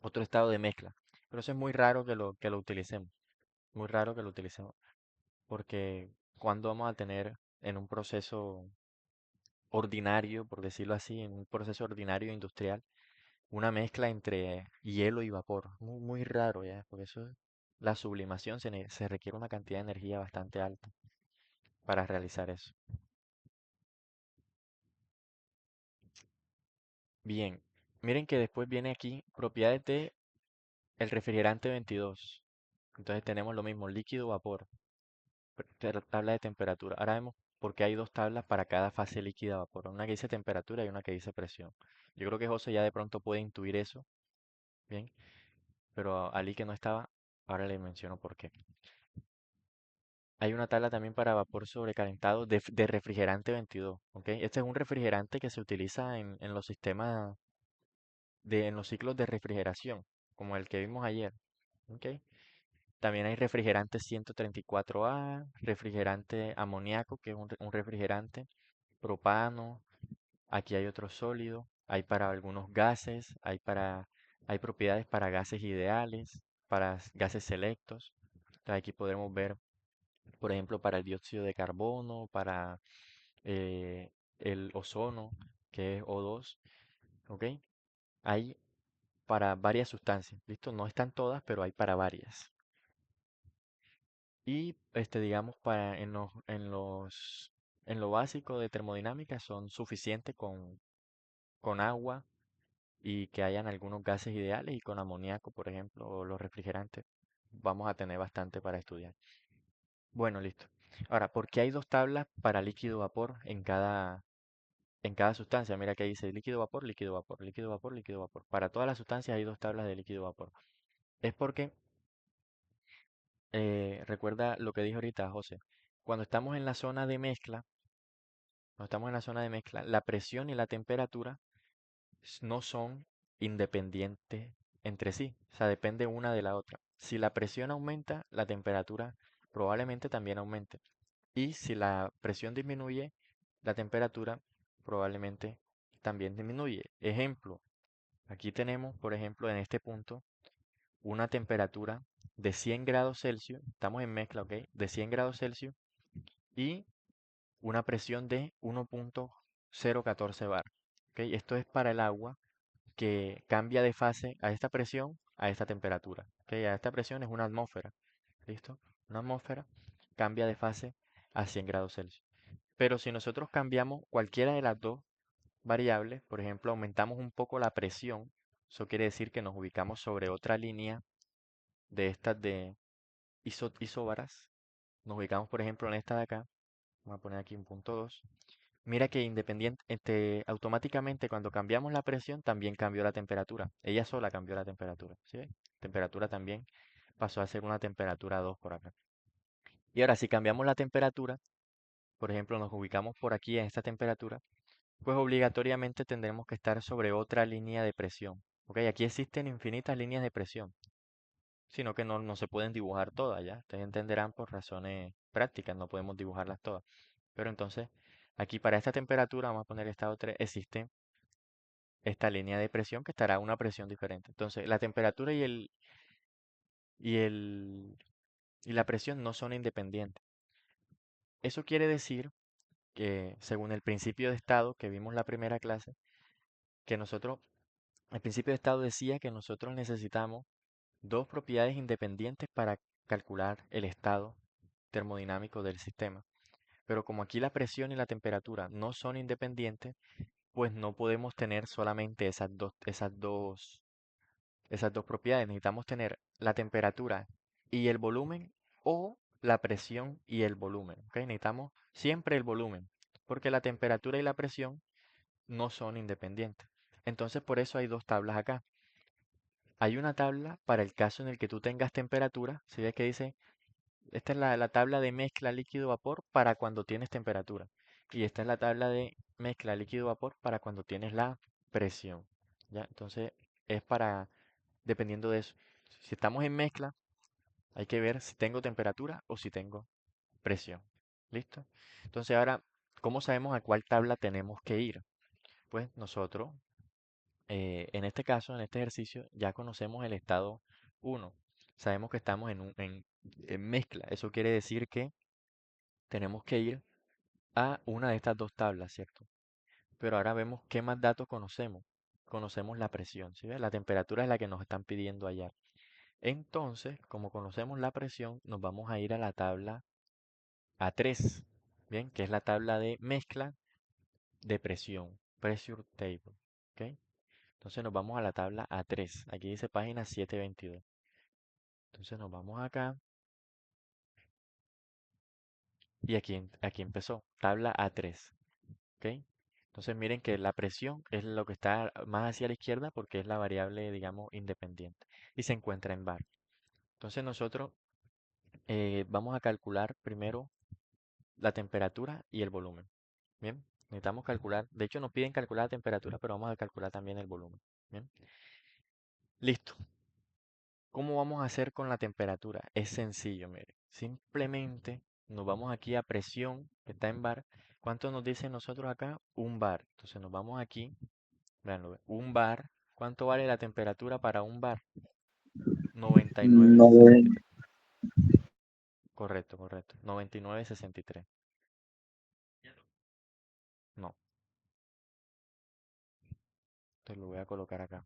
S1: otro estado de mezcla. Pero eso es muy raro que lo utilicemos, muy raro que lo utilicemos, porque cuando vamos a tener en un proceso ordinario, por decirlo así, en un proceso ordinario industrial, una mezcla entre hielo y vapor. Muy, muy raro ya, porque eso, la sublimación se requiere una cantidad de energía bastante alta para realizar eso. Bien, miren que después viene aquí propiedades de el refrigerante 22. Entonces tenemos lo mismo, líquido, vapor, tabla de temperatura. Ahora vemos por qué hay dos tablas para cada fase líquida, vapor. Una que dice temperatura y una que dice presión. Yo creo que José ya de pronto puede intuir eso, bien, pero a Ali que no estaba, ahora le menciono por qué. Hay una tabla también para vapor sobrecalentado de refrigerante 22, ¿ok? Este es un refrigerante que se utiliza en los sistemas en los ciclos de refrigeración, como el que vimos ayer, ¿ok? También hay refrigerante 134A, refrigerante amoníaco, que es un refrigerante, propano, aquí hay otro sólido, hay para algunos gases, hay propiedades para gases ideales, para gases selectos. Entonces aquí podremos ver, por ejemplo, para el dióxido de carbono, para eh, el ozono, que es O2, ¿ok? Hay para varias sustancias, ¿listo? No están todas, pero hay para varias. Y digamos, en lo básico de termodinámica son suficientes con agua y que hayan algunos gases ideales y con amoníaco, por ejemplo, o los refrigerantes. Vamos a tener bastante para estudiar. Bueno, listo. Ahora, ¿por qué hay dos tablas para líquido vapor en cada sustancia? Mira que dice líquido vapor, líquido vapor, líquido vapor, líquido vapor. Para todas las sustancias hay dos tablas de líquido vapor. Es porque, recuerda lo que dije ahorita, José, cuando estamos en la zona de mezcla, cuando estamos en la zona de mezcla, la presión y la temperatura no son independientes entre sí, o sea, depende una de la otra. Si la presión aumenta, la temperatura probablemente también aumente. Y si la presión disminuye, la temperatura probablemente también disminuye. Ejemplo, aquí tenemos, por ejemplo, en este punto, una temperatura de 100 grados Celsius, estamos en mezcla, ¿ok? De 100 grados Celsius y una presión de 1.014 bar. ¿Ok? Esto es para el agua que cambia de fase a esta presión, a esta temperatura. ¿Ok? A esta presión es una atmósfera. ¿Listo? Una atmósfera cambia de fase a 100 grados Celsius. Pero si nosotros cambiamos cualquiera de las dos variables, por ejemplo, aumentamos un poco la presión, eso quiere decir que nos ubicamos sobre otra línea de estas de isóbaras. Nos ubicamos, por ejemplo, en esta de acá. Vamos a poner aquí un punto 2. Mira que automáticamente cuando cambiamos la presión también cambió la temperatura. Ella sola cambió la temperatura. ¿Sí ve? Temperatura también pasó a ser una temperatura 2 por acá. Y ahora si cambiamos la temperatura, por ejemplo, nos ubicamos por aquí en esta temperatura, pues obligatoriamente tendremos que estar sobre otra línea de presión. ¿Ok? Aquí existen infinitas líneas de presión, sino que no se pueden dibujar todas, ¿ya? Ustedes entenderán por razones prácticas, no podemos dibujarlas todas. Pero entonces, aquí para esta temperatura, vamos a poner estado 3, existe esta línea de presión que estará a una presión diferente. Entonces, la temperatura y, y la presión no son independientes. Eso quiere decir que, según el principio de estado que vimos la primera clase, que nosotros, el principio de estado decía que nosotros necesitamos dos propiedades independientes para calcular el estado termodinámico del sistema. Pero como aquí la presión y la temperatura no son independientes, pues no podemos tener solamente esas dos propiedades. Necesitamos tener la temperatura y el volumen o la presión y el volumen. ¿Ok? Necesitamos siempre el volumen, porque la temperatura y la presión no son independientes. Entonces por eso hay dos tablas acá. Hay una tabla para el caso en el que tú tengas temperatura. Si ves que dice, esta es la tabla de mezcla líquido-vapor para cuando tienes temperatura. Y esta es la tabla de mezcla líquido-vapor para cuando tienes la presión. ¿Ya? Entonces es para, dependiendo de eso. Si estamos en mezcla, hay que ver si tengo temperatura o si tengo presión. ¿Listo? Entonces ahora, ¿cómo sabemos a cuál tabla tenemos que ir? Pues nosotros, en este caso, en este ejercicio, ya conocemos el estado uno. Sabemos que estamos en mezcla. Eso quiere decir que tenemos que ir a una de estas dos tablas, ¿cierto? Pero ahora vemos qué más datos conocemos. Conocemos la presión, ¿sí ves? La temperatura es la que nos están pidiendo hallar. Entonces, como conocemos la presión, nos vamos a ir a la tabla A3, ¿bien? Que es la tabla de mezcla de presión, Pressure Table, ¿ok? Entonces nos vamos a la tabla A3. Aquí dice página 722. Entonces nos vamos acá y aquí empezó, tabla A3, ¿ok? Entonces miren que la presión es lo que está más hacia la izquierda porque es la variable, digamos, independiente y se encuentra en bar. Entonces nosotros vamos a calcular primero la temperatura y el volumen. Bien, necesitamos calcular, de hecho nos piden calcular la temperatura, pero vamos a calcular también el volumen. Bien, listo. ¿Cómo vamos a hacer con la temperatura? Es sencillo, mire. Simplemente nos vamos aquí a presión, que está en bar. ¿Cuánto nos dice nosotros acá? Un bar. Entonces nos vamos aquí, véanlo, un bar. ¿Cuánto vale la temperatura para un bar?
S2: No,
S1: 99,63. Correcto, correcto. 99,63. No, te lo voy a colocar acá.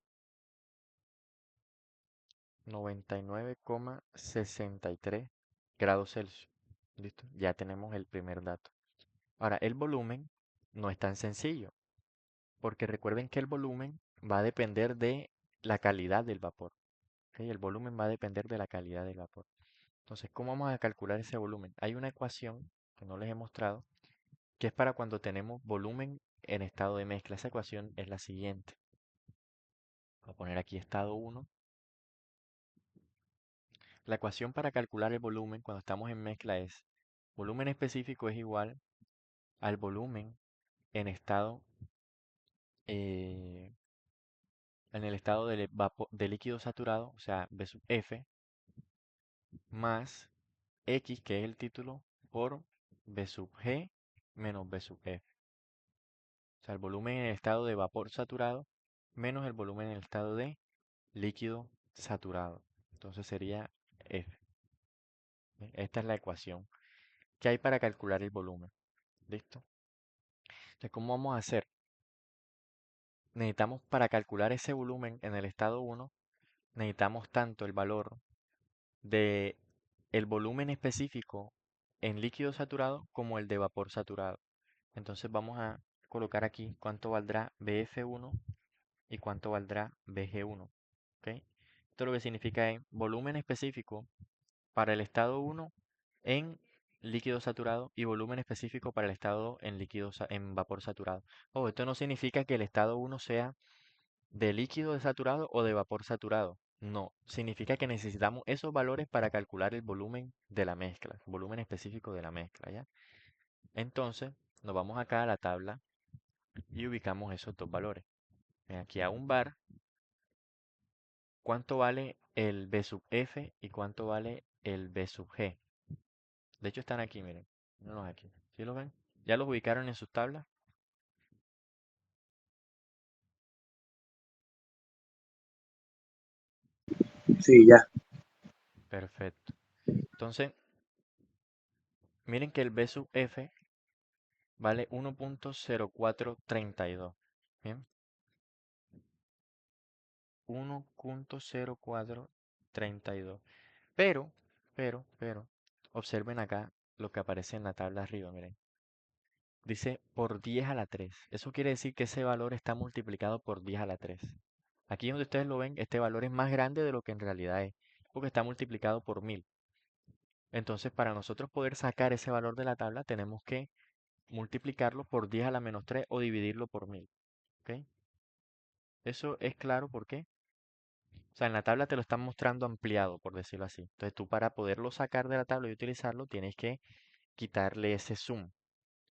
S1: 99,63 grados Celsius. ¿Listo? Ya tenemos el primer dato. Ahora, el volumen no es tan sencillo, porque recuerden que el volumen va a depender de la calidad del vapor. ¿Ok? El volumen va a depender de la calidad del vapor. Entonces, ¿cómo vamos a calcular ese volumen? Hay una ecuación que no les he mostrado, que es para cuando tenemos volumen en estado de mezcla. Esa ecuación es la siguiente. Voy a poner aquí estado 1. La ecuación para calcular el volumen cuando estamos en mezcla es volumen específico es igual al volumen en estado eh, en el estado de líquido saturado, o sea, B sub F, más X, que es el título, por B sub G menos B sub F. O sea, el volumen en el estado de vapor saturado menos el volumen en el estado de líquido saturado. Entonces sería F. ¿Ve? Esta es la ecuación que hay para calcular el volumen. ¿Listo? Entonces, ¿cómo vamos a hacer? Necesitamos para calcular ese volumen en el estado 1, necesitamos tanto el valor de el volumen específico en líquido saturado como el de vapor saturado. Entonces vamos a colocar aquí cuánto valdrá BF1 y cuánto valdrá BG1. ¿Ok? Esto lo que significa es volumen específico para el estado 1 en líquido saturado y volumen específico para el estado en en vapor saturado. Oh, esto no significa que el estado 1 sea de líquido saturado o de vapor saturado. No, significa que necesitamos esos valores para calcular el volumen de la mezcla, volumen específico de la mezcla, ¿ya? Entonces, nos vamos acá a la tabla y ubicamos esos dos valores. Aquí a un bar, ¿cuánto vale el B sub F y cuánto vale el B sub G? De hecho, están aquí, miren. Mírenlos aquí. ¿Sí los ven? ¿Ya los ubicaron en sus tablas?
S2: sí, ya.
S1: Perfecto. Entonces, miren que el B sub F vale 1.0432. Bien, 1.0432. Pero, pero, observen acá lo que aparece en la tabla arriba, miren. Dice por 10 a la 3. Eso quiere decir que ese valor está multiplicado por 10 a la 3. Aquí donde ustedes lo ven, este valor es más grande de lo que en realidad es, porque está multiplicado por 1000. Entonces, para nosotros poder sacar ese valor de la tabla, tenemos que multiplicarlo por 10 a la menos 3 o dividirlo por 1000. ¿Ok? Eso es claro por qué. O sea, en la tabla te lo están mostrando ampliado, por decirlo así. Entonces, tú para poderlo sacar de la tabla y utilizarlo, tienes que quitarle ese sum.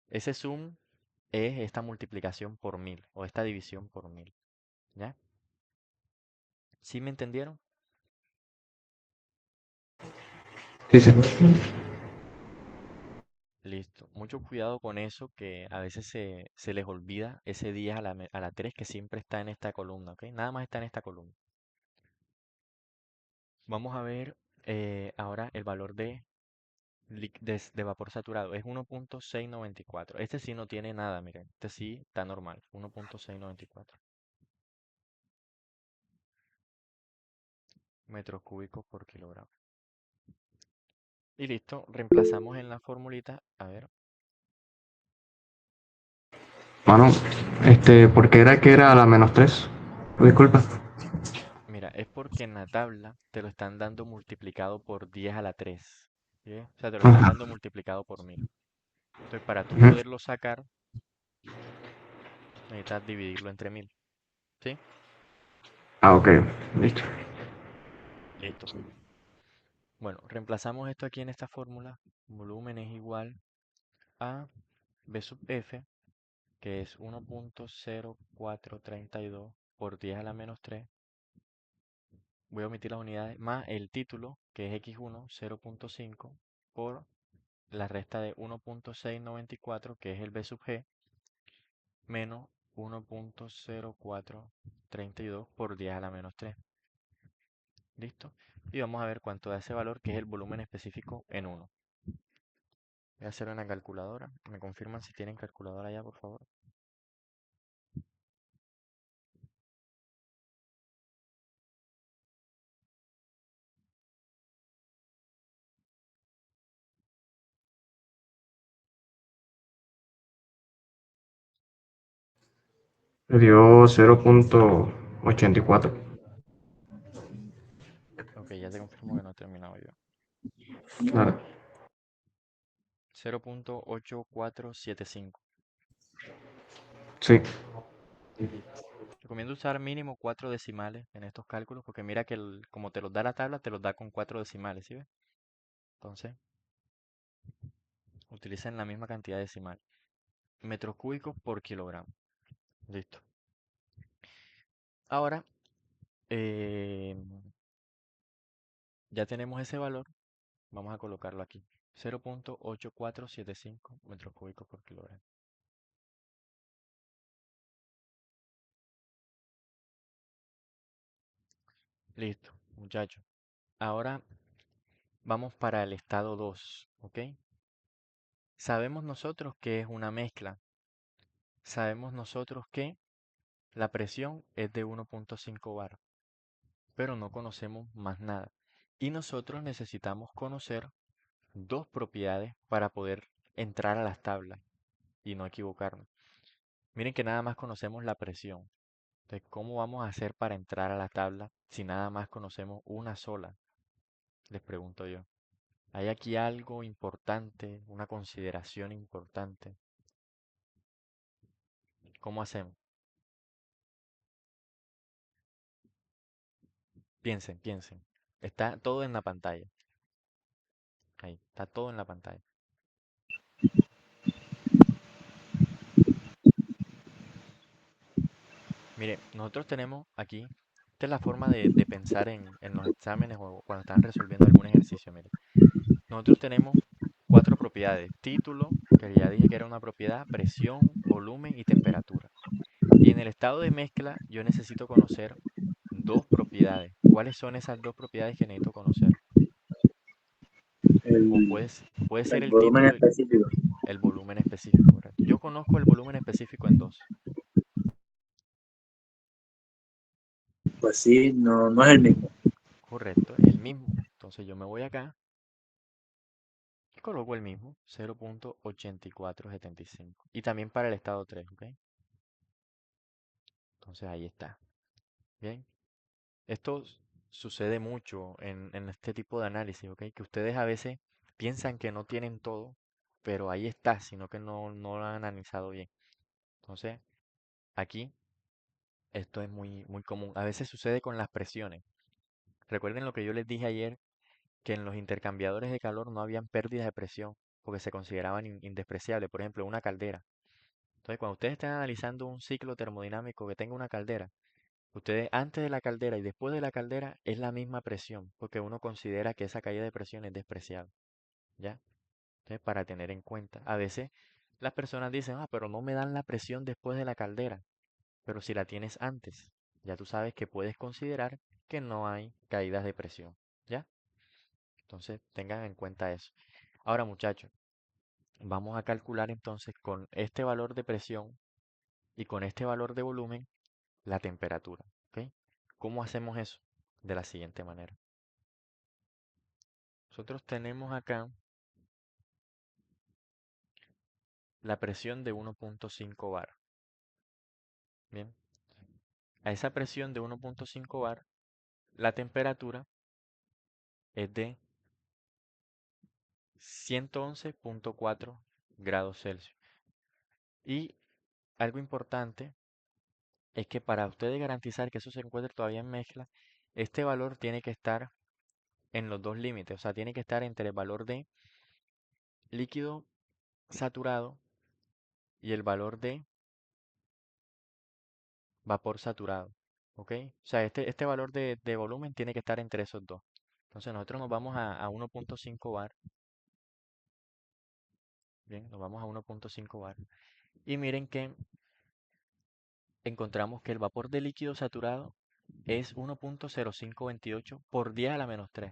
S1: Ese sum es esta multiplicación por 1000 o esta división por 1000. ¿Ya? ¿Sí me entendieron?
S2: Sí, sí.
S1: Listo. Mucho cuidado con eso, que a veces se les olvida ese 10 a la 3 que siempre está en esta columna, ¿ok? Nada más está en esta columna. Vamos a ver ahora el valor de vapor saturado. Es 1.694. Este sí no tiene nada, miren. Este sí está normal. 1.694 metros cúbicos por kilogramo. Y listo. Reemplazamos en la formulita. A ver.
S2: Mano, ¿por qué era que era a la menos 3? Disculpa.
S1: Mira, es porque en la tabla te lo están dando multiplicado por 10 a la 3. ¿Sí? O sea, te lo están
S2: Ajá.
S1: dando multiplicado por 1000. Entonces, para tú
S2: Ujú.
S1: poderlo sacar, necesitas dividirlo entre 1000. ¿Sí?
S2: Ah, ok, listo.
S1: Listo. Bueno, reemplazamos esto aquí en esta fórmula. Volumen es igual a B sub F, que es 1.0432 por 10 a la menos 3. Voy a omitir las unidades, más el título, que es x1, 0.5, por la resta de 1.694, que es el B sub G, menos 1.0432 por 10 a la menos 3. ¿Listo? Y vamos a ver cuánto da ese valor, que es el volumen específico en 1. Voy a hacer una calculadora. ¿Me confirman si tienen calculadora ya, por favor?
S2: Le dio 0.84.
S1: Ok, ya te confirmo que no he terminado yo.
S2: Claro.
S1: 0.8475.
S2: Sí.
S1: Listo. Recomiendo usar mínimo 4 decimales en estos cálculos, porque mira que como te los da la tabla, te los da con 4 decimales, ¿sí ves? Entonces, utilicen la misma cantidad decimal. Metros cúbicos por kilogramo. Listo. Ahora, eh, ya tenemos ese valor. Vamos a colocarlo aquí. 0.8475 metros cúbicos por kilogramo. Listo, muchachos. Ahora vamos para el estado 2, ¿ok? Sabemos nosotros que es una mezcla. Sabemos nosotros que la presión es de 1.5 bar, pero no conocemos más nada. Y nosotros necesitamos conocer dos propiedades para poder entrar a las tablas y no equivocarnos. Miren que nada más conocemos la presión. Entonces, ¿cómo vamos a hacer para entrar a la tabla si nada más conocemos una sola? Les pregunto yo. ¿Hay aquí algo importante, una consideración importante? ¿Cómo hacemos? Piensen, piensen. Está todo en la pantalla. Ahí, está todo en la pantalla. Mire, nosotros tenemos aquí, esta es la forma de pensar en los exámenes o cuando están resolviendo algún ejercicio. Mire, nosotros tenemos cuatro propiedades. Título, que ya dije que era una propiedad, presión, volumen y temperatura. Y en el estado de mezcla yo necesito conocer dos propiedades. ¿Cuáles son esas dos propiedades que necesito conocer? O
S2: El,
S1: puede ser
S2: el
S1: el
S2: volumen
S1: título,
S2: específico.
S1: el volumen específico, correcto. Yo conozco el volumen específico en dos,
S2: Pues sí, no, no es el mismo.
S1: correcto, el mismo. Entonces yo me voy acá y coloco el mismo, 0.8475. Y también para el estado 3, ¿ok? Entonces ahí está. Bien. Esto sucede mucho en este tipo de análisis, ¿ok? Que ustedes a veces piensan que no tienen todo, pero ahí está, sino que no lo han analizado bien. Entonces, aquí esto es muy común. A veces sucede con las presiones. Recuerden lo que yo les dije ayer, que en los intercambiadores de calor no habían pérdidas de presión, porque se consideraban indespreciables. Por ejemplo, una caldera. Entonces, cuando ustedes estén analizando un ciclo termodinámico que tenga una caldera, ustedes antes de la caldera y después de la caldera es la misma presión, porque uno considera que esa caída de presión es despreciable, ¿ya? Entonces, para tener en cuenta, a veces las personas dicen, ah, pero no me dan la presión después de la caldera, pero si la tienes antes, ya tú sabes que puedes considerar que no hay caídas de presión, ¿ya? Entonces, tengan en cuenta eso. Ahora, muchachos, vamos a calcular entonces con este valor de presión y con este valor de volumen la temperatura, ¿ok? ¿Cómo hacemos eso? De la siguiente manera. Nosotros tenemos acá la presión de 1.5 bar. Bien, a esa presión de 1.5 bar, la temperatura es de 111.4 grados Celsius. Y algo importante es que para ustedes garantizar que eso se encuentre todavía en mezcla, este valor tiene que estar en los dos límites, o sea, tiene que estar entre el valor de líquido saturado y el valor de vapor saturado, ¿ok? O sea, este valor de volumen tiene que estar entre esos dos. Entonces nosotros nos vamos a 1.5 bar, bien, nos vamos a 1.5 bar. Y miren que encontramos que el vapor de líquido saturado es 1.0528 por 10 a la menos 3.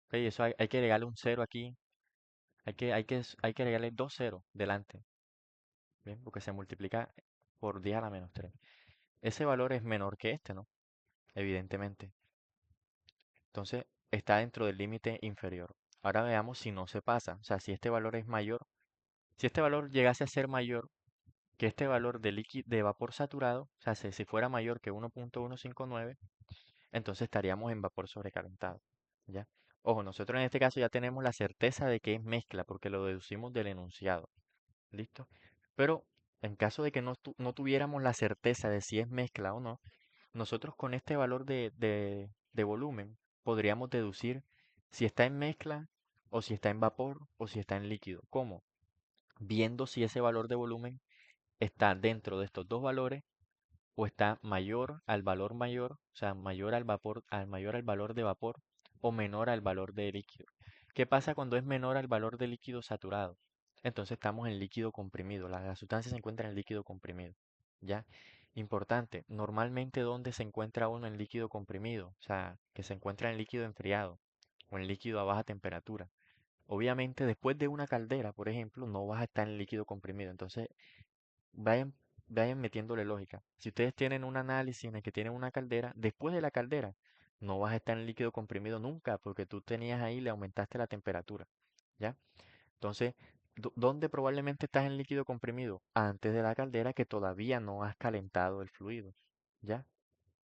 S1: Ok, eso hay que agregarle un cero aquí, hay que agregarle dos ceros delante, bien, porque se multiplica por 10 a la menos 3. Ese valor es menor que este, ¿no? Evidentemente. Entonces está dentro del límite inferior. Ahora veamos si no se pasa, o sea, si este valor es mayor, si este valor llegase a ser mayor que este valor de líquido de vapor saturado, o sea, si fuera mayor que 1.159, entonces estaríamos en vapor sobrecalentado, ¿ya? Ojo, nosotros en este caso ya tenemos la certeza de que es mezcla porque lo deducimos del enunciado, ¿listo? Pero en caso de que no tuviéramos la certeza de si es mezcla o no, nosotros con este valor de volumen podríamos deducir si está en mezcla o si está en vapor o si está en líquido. ¿Cómo? Viendo si ese valor de volumen está dentro de estos dos valores o está mayor al valor mayor, o sea, mayor al vapor, mayor al valor de vapor o menor al valor de líquido. ¿Qué pasa cuando es menor al valor de líquido saturado? Entonces estamos en líquido comprimido. La sustancia se encuentra en líquido comprimido. ¿Ya? Importante, normalmente ¿dónde se encuentra uno en líquido comprimido? O sea, que se encuentra en líquido enfriado o en líquido a baja temperatura. Obviamente después de una caldera, por ejemplo, no vas a estar en líquido comprimido. Entonces vayan, vayan metiéndole lógica. Si ustedes tienen un análisis en el que tienen una caldera, después de la caldera no vas a estar en líquido comprimido nunca porque tú tenías ahí, le aumentaste la temperatura. ¿Ya? Entonces, ¿dónde probablemente estás en líquido comprimido? Antes de la caldera que todavía no has calentado el fluido. ¿Ya?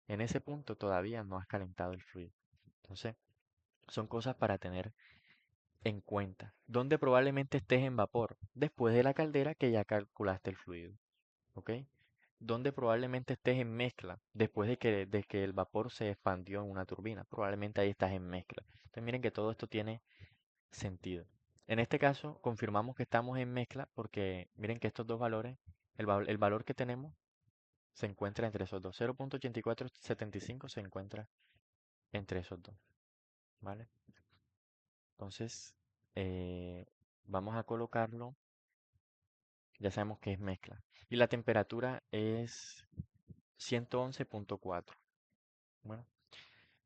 S1: En ese punto todavía no has calentado el fluido. Entonces, son cosas para tener en cuenta. ¿Dónde probablemente estés en vapor? Después de la caldera que ya calculaste el fluido. ¿Ok? ¿Dónde probablemente estés en mezcla? Después de que el vapor se expandió en una turbina. Probablemente ahí estás en mezcla. Entonces, miren que todo esto tiene sentido. En este caso, confirmamos que estamos en mezcla porque miren que estos dos valores, el valor que tenemos se encuentra entre esos dos. 0.8475 se encuentra entre esos dos, ¿vale? Entonces, eh, vamos a colocarlo, ya sabemos que es mezcla. Y la temperatura es 111.4. Bueno,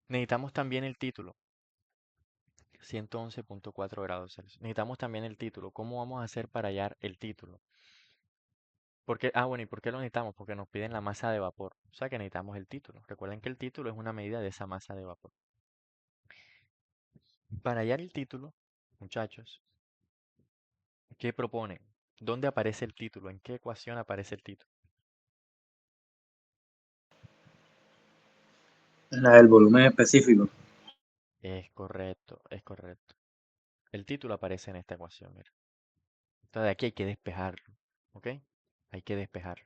S1: necesitamos también el título. 111,4 grados Celsius. Necesitamos también el título. ¿Cómo vamos a hacer para hallar el título? Porque, ah, bueno, ¿y por qué lo necesitamos? Porque nos piden la masa de vapor. O sea que necesitamos el título. Recuerden que el título es una medida de esa masa de vapor. Para hallar el título, muchachos, ¿qué proponen? ¿Dónde aparece el título? ¿En qué ecuación aparece el título?
S2: La del volumen específico.
S1: Es correcto, es correcto. El título aparece en esta ecuación, mira. Entonces aquí hay que despejarlo, ¿ok? Hay que despejarlo.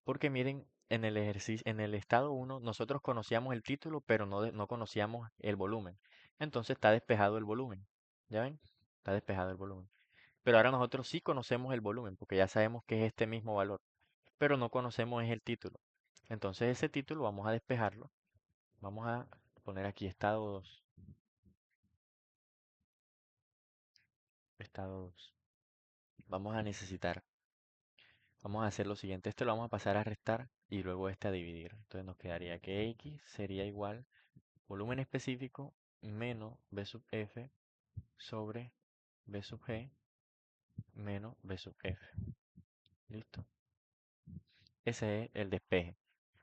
S1: Porque miren, en el ejercicio, en el estado uno nosotros conocíamos el título, pero no conocíamos el volumen. Entonces está despejado el volumen. ¿Ya ven? Está despejado el volumen. Pero ahora nosotros sí conocemos el volumen, porque ya sabemos que es este mismo valor, pero no conocemos es el título. Entonces ese título vamos a despejarlo. Vamos a poner aquí estado 2. Estado 2. Vamos a necesitar, vamos a hacer lo siguiente. Este lo vamos a pasar a restar y luego este a dividir. Entonces nos quedaría que X sería igual volumen específico menos B sub F sobre B sub G menos B sub F. ¿Listo? Ese es el despeje.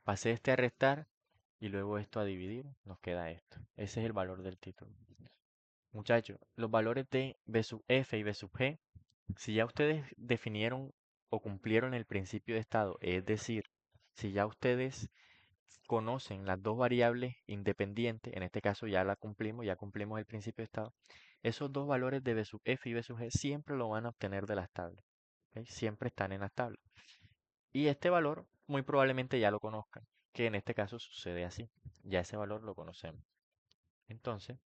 S1: Pasé este a restar y luego esto a dividir. Nos queda esto. Ese es el valor del título. Muchachos, los valores de B sub F y B sub G, si ya ustedes definieron o cumplieron el principio de estado, es decir, si ya ustedes conocen las dos variables independientes, en este caso ya la cumplimos, ya cumplimos el principio de estado, esos dos valores de B sub F y B sub G siempre lo van a obtener de las tablas. ¿Ok? Siempre están en las tablas. Y este valor muy probablemente ya lo conozcan, que en este caso sucede así. Ya ese valor lo conocemos. Entonces,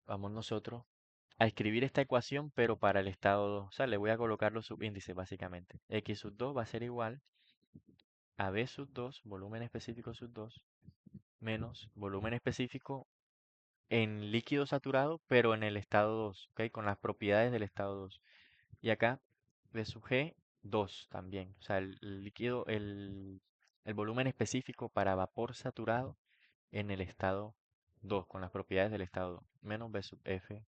S1: vamos nosotros a escribir esta ecuación, pero para el estado 2. O sea, le voy a colocar los subíndices básicamente. X sub 2 va a ser igual a B sub 2, volumen específico sub 2, menos volumen específico en líquido saturado, pero en el estado 2, ¿ok? Con las propiedades del estado 2. Y acá B sub G 2 también. O sea, el líquido, el volumen específico para vapor saturado en el estado 2, con las propiedades del estado 2, menos B sub F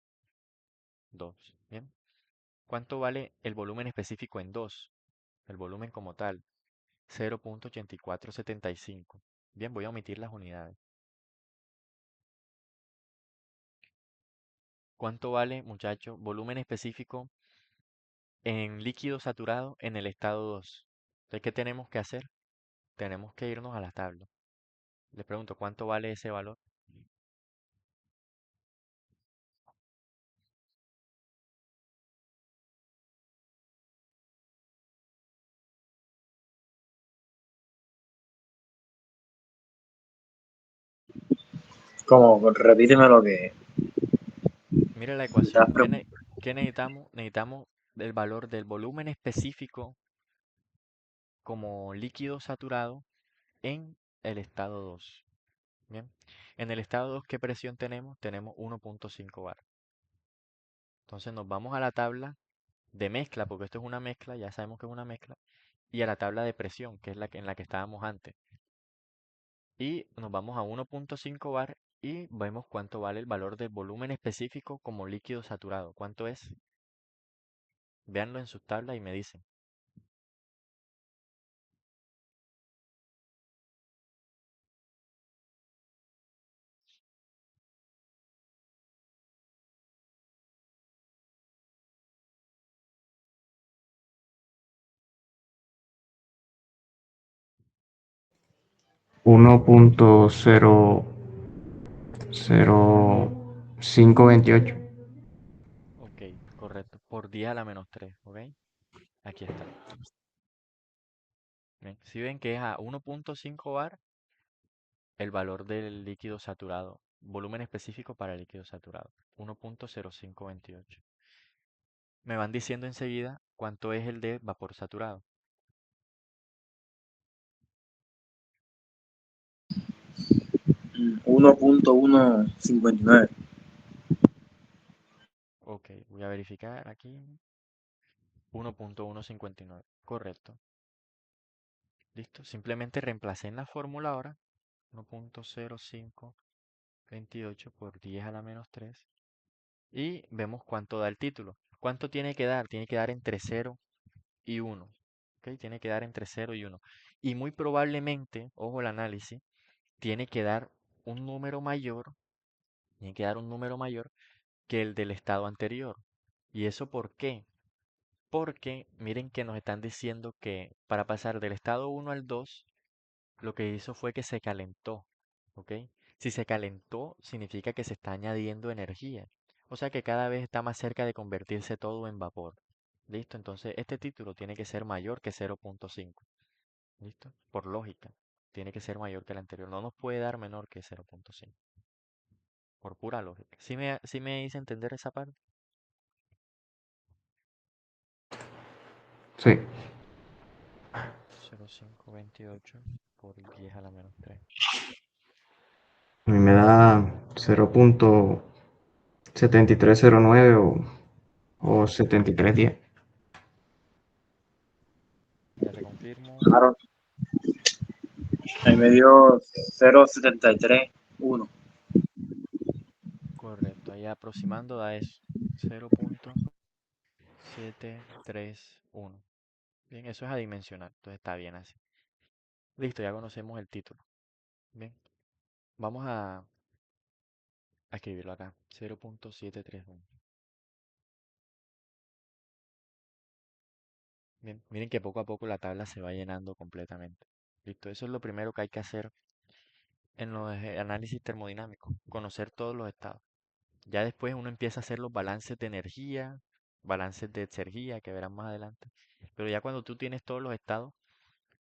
S1: 2. ¿Bien? ¿Cuánto vale el volumen específico en 2? El volumen como tal, 0,8475. Bien, voy a omitir las unidades. ¿Cuánto vale, muchacho, volumen específico en líquido saturado en el estado 2? Entonces, ¿qué tenemos que hacer? Tenemos que irnos a la tabla. Le pregunto, ¿cuánto vale ese valor?
S2: Como, repíteme lo que
S1: Mire la
S2: me estás
S1: ecuación.
S2: preguntando.
S1: ¿Qué necesitamos? Necesitamos el valor del volumen específico como líquido saturado en el estado 2. Bien. En el estado 2, ¿qué presión tenemos? Tenemos 1,5 bar. Entonces nos vamos a la tabla de mezcla, porque esto es una mezcla, ya sabemos que es una mezcla, y a la tabla de presión, que es en la que estábamos antes. Y nos vamos a 1,5 bar y vemos cuánto vale el valor del volumen específico como líquido saturado. ¿Cuánto es? Véanlo en sus tablas y me dicen.
S2: 1.0528.
S1: Ok, correcto. Por 10 a la menos 3, ¿ok? Aquí está. Bien, si ven que es a 1,5 bar el valor del líquido saturado, volumen específico para el líquido saturado, 1,0528. Me van diciendo enseguida cuánto es el de vapor saturado.
S2: 1.159.
S1: Ok, voy a verificar aquí. 1,159. Correcto. Listo. Simplemente reemplacé en la fórmula ahora 1,05. 28 por 10 a la menos 3. Y vemos cuánto da el título. ¿Cuánto tiene que dar? Tiene que dar entre 0 y 1. ¿Ok? Tiene que dar entre 0 y 1. Y muy probablemente, ojo el análisis, tiene que dar un número mayor, tiene que dar un número mayor que el del estado anterior. ¿Y eso por qué? Porque miren que nos están diciendo que para pasar del estado 1 al 2 lo que hizo fue que se calentó, ¿ok? Si se calentó, significa que se está añadiendo energía. O sea que cada vez está más cerca de convertirse todo en vapor. ¿Listo? Entonces este título tiene que ser mayor que 0.5. ¿Listo? Por lógica. Tiene que ser mayor que el anterior. No nos puede dar menor que 0.5. Por pura lógica. ¿Sí me hice entender esa parte?
S3: Sí.
S1: 0.528 por 10 a la menos 3.
S3: A mí me da 0.7309 o 7310.
S1: Ya te confirmo.
S2: Claro, ahí me dio 0,73,1.
S1: Correcto. Ahí aproximando da eso. 0.731. Bien, eso es adimensional. Entonces está bien así. Listo, ya conocemos el título. Bien, vamos a escribirlo acá. 0.731. Bien, miren que poco a poco la tabla se va llenando completamente. Listo, eso es lo primero que hay que hacer en los análisis termodinámicos, conocer todos los estados. Ya después uno empieza a hacer los balances de energía, balances de exergía, que verán más adelante. Pero ya cuando tú tienes todos los estados,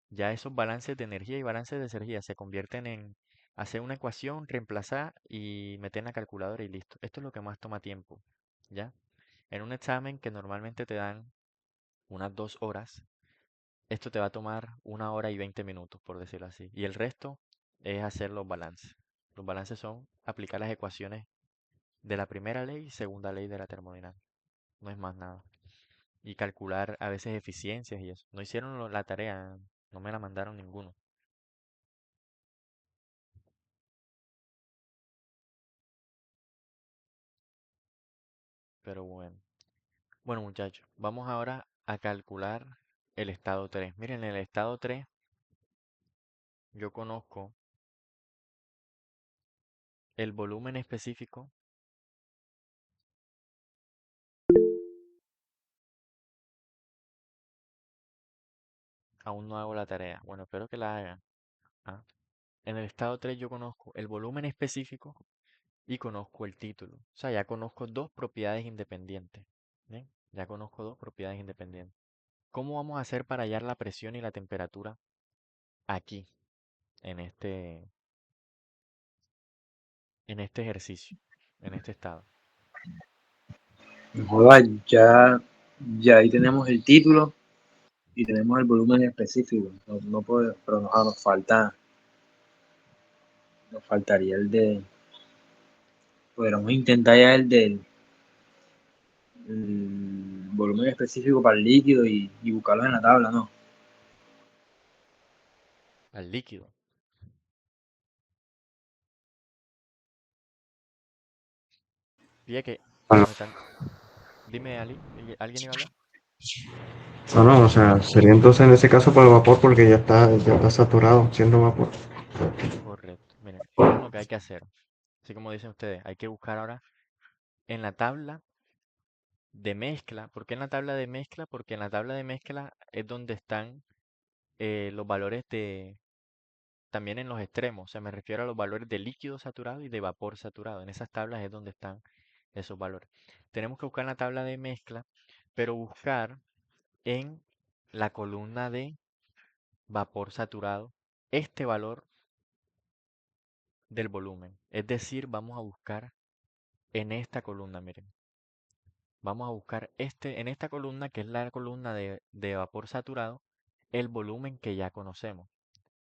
S1: ya esos balances de energía y balances de exergía se convierten en hacer una ecuación, reemplazar y meter en la calculadora y listo. Esto es lo que más toma tiempo, ¿ya? En un examen que normalmente te dan unas 2 horas, esto te va a tomar 1 hora y 20 minutos, por decirlo así. Y el resto es hacer los balances. Los balances son aplicar las ecuaciones de la primera ley y segunda ley de la termodinámica. No es más nada. Y calcular a veces eficiencias y eso. No hicieron la tarea, no me la mandaron ninguno. Pero bueno. Bueno, muchachos, vamos ahora a calcular el estado 3. Miren, en el estado 3 yo conozco el volumen específico. Aún no hago la tarea. Bueno, espero que la hagan. Ah, En el estado 3 yo conozco el volumen específico y conozco el título. O sea, ya conozco dos propiedades independientes. ¿Bien? Ya conozco dos propiedades independientes. ¿Cómo vamos a hacer para hallar la presión y la temperatura aquí, en este ejercicio, en este estado?
S2: Joder, ya ahí tenemos el título y tenemos el volumen específico. No pero nos faltaría el de, podríamos intentar ya el volumen específico para el líquido y buscarlos en la tabla, ¿no?
S1: Al líquido. Fíjate que
S3: Bueno,
S1: nos están... Dime, Ali, ¿alguien iba a hablar?
S3: no, no, o sea, sería entonces en ese caso por el vapor porque ya está saturado siendo vapor.
S1: Correcto. Miren, eso es lo que hay que hacer. Así como dicen ustedes, hay que buscar ahora en la tabla de mezcla. ¿Por qué en la tabla de mezcla? Porque en la tabla de mezcla es donde están los valores también en los extremos. O sea, me refiero a los valores de líquido saturado y de vapor saturado. En esas tablas es donde están esos valores. Tenemos que buscar en la tabla de mezcla, pero buscar en la columna de vapor saturado este valor del volumen. Es decir, vamos a buscar en esta columna, miren. Vamos a buscar en esta columna, que es la columna de vapor saturado, el volumen que ya conocemos.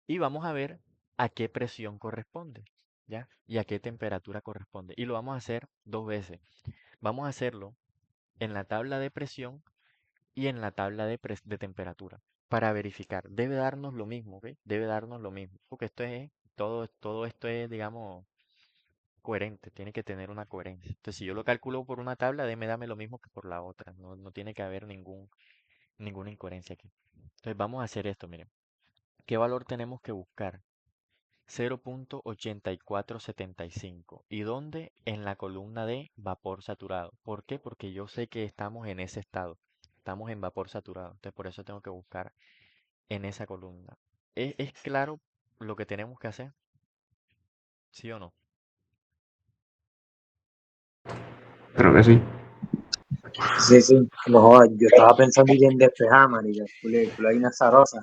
S1: Y vamos a ver a qué presión corresponde, ¿ya? Y a qué temperatura corresponde. Y lo vamos a hacer dos veces. Vamos a hacerlo en la tabla de presión y en la tabla de temperatura para verificar. Debe darnos lo mismo, ¿ok? Debe darnos lo mismo. Porque todo esto es, digamos, coherente, tiene que tener una coherencia. Entonces, si yo lo calculo por una tabla, dame lo mismo que por la otra. No, no tiene que haber ninguna incoherencia aquí. Entonces, vamos a hacer esto, miren. ¿Qué valor tenemos que buscar? 0.8475. ¿Y dónde? En la columna de vapor saturado. ¿Por qué? Porque yo sé que estamos en ese estado. Estamos en vapor saturado. Entonces, por eso tengo que buscar en esa columna. ¿Es claro lo que tenemos que hacer? ¿Sí o no?
S3: Creo que sí.
S2: Sí, sí, no, jodas, yo estaba pensando ir en despejar, marica, culo hay una zarosa.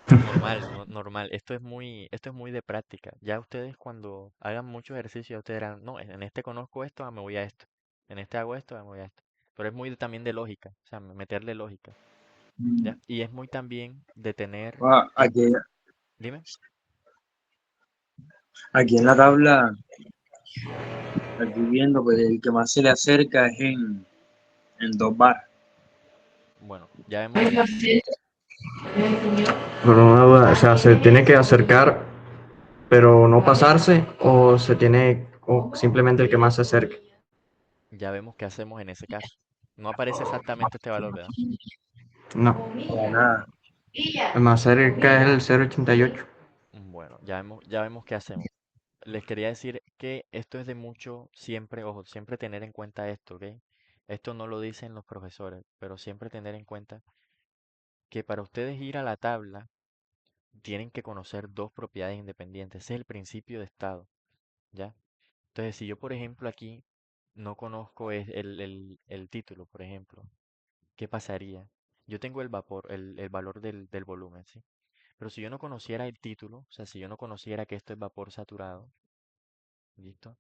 S1: Normal, normal. Esto es muy de práctica. Ya ustedes cuando hagan mucho ejercicio, ya ustedes dirán, no, en este conozco esto, me voy a esto. En este hago esto, me voy a esto. Pero es muy también de lógica, o sea, meterle lógica, ¿ya? Y es muy también de tener en...
S2: Aquí,
S1: Dime.
S2: aquí en la tabla, aquí viendo, pues el que más se le acerca es en 2 bar.
S1: Bueno, ya vemos que
S3: Pero una duda, o sea, ¿se tiene que acercar pero no pasarse o se tiene, o simplemente el que más se acerque?
S1: qué hacemos en ese caso. No aparece exactamente este valor, ¿verdad?
S3: No,
S2: Para nada.
S3: el más cerca es el 0,88.
S1: Bueno, ya vemos qué hacemos. Les quería decir que esto es de mucho, siempre, ojo, siempre tener en cuenta esto, ¿ok? Esto no lo dicen los profesores, pero siempre tener en cuenta que para ustedes ir a la tabla tienen que conocer dos propiedades independientes. Ese es el principio de estado, ¿ya? Entonces, si yo, por ejemplo, aquí no conozco el título, por ejemplo, ¿qué pasaría? Yo tengo el vapor, el valor del volumen, ¿sí? Pero si yo no conociera el título, o sea, si yo no conociera que esto es vapor saturado, ¿listo?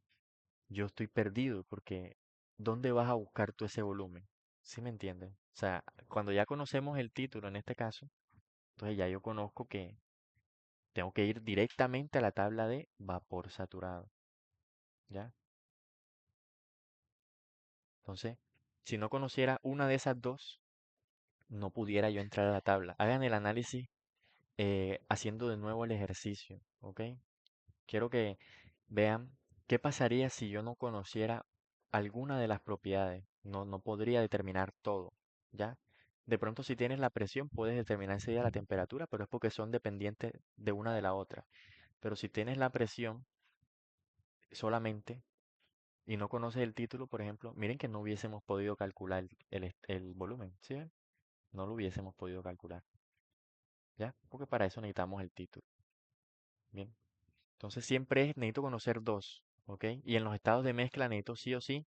S1: Yo estoy perdido porque ¿dónde vas a buscar tú ese volumen? ¿Sí me entiendes? O sea, cuando ya conocemos el título en este caso, entonces ya yo conozco que tengo que ir directamente a la tabla de vapor saturado, ¿ya? Entonces, si no conociera una de esas dos, no pudiera yo entrar a la tabla. Hagan el análisis haciendo de nuevo el ejercicio, ¿ok? Quiero que vean qué pasaría si yo no conociera alguna de las propiedades. No, no podría determinar todo, ¿ya? De pronto si tienes la presión puedes determinar enseguida la temperatura, pero es porque son dependientes de una de la otra. Pero si tienes la presión solamente y no conoces el título, por ejemplo, miren que no hubiésemos podido calcular el volumen, ¿sí ven? No lo hubiésemos podido calcular, ¿ya? Porque para eso necesitamos el título, ¿bien? Entonces siempre necesito conocer dos, ¿ok? Y en los estados de mezcla necesito sí o sí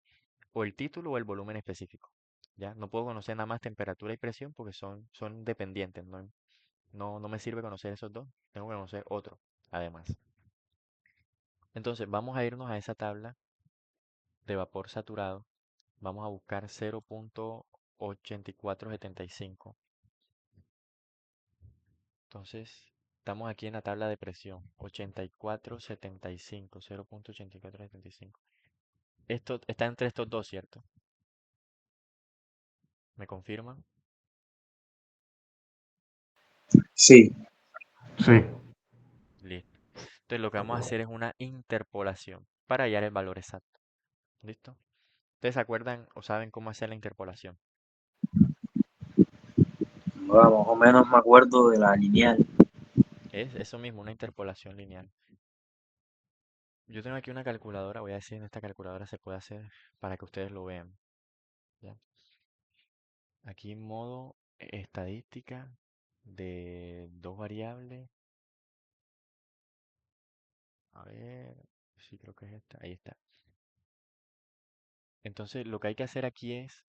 S1: o el título o el volumen específico, ¿ya? No puedo conocer nada más temperatura y presión porque son dependientes, ¿no? No me sirve conocer esos dos, tengo que conocer otro, además. Entonces vamos a irnos a esa tabla de vapor saturado, vamos a buscar 0.8475. Entonces estamos aquí en la tabla de presión, 8475, 0.8475. Esto está entre estos dos, ¿cierto? ¿Me confirman?
S2: Sí,
S3: Sí,
S1: Listo. Entonces lo que vamos a hacer es una interpolación para hallar el valor exacto. ¿Listo? ¿Ustedes se acuerdan o saben cómo hacer la interpolación?
S2: más o menos me acuerdo de la lineal.
S1: Es eso mismo, una interpolación lineal. Yo tengo aquí una calculadora, voy a decir en esta calculadora se puede hacer para que ustedes lo vean. ¿Ya? Aquí en modo estadística de dos variables. A ver, sí creo que es esta. Ahí está. Entonces lo que hay que hacer aquí es,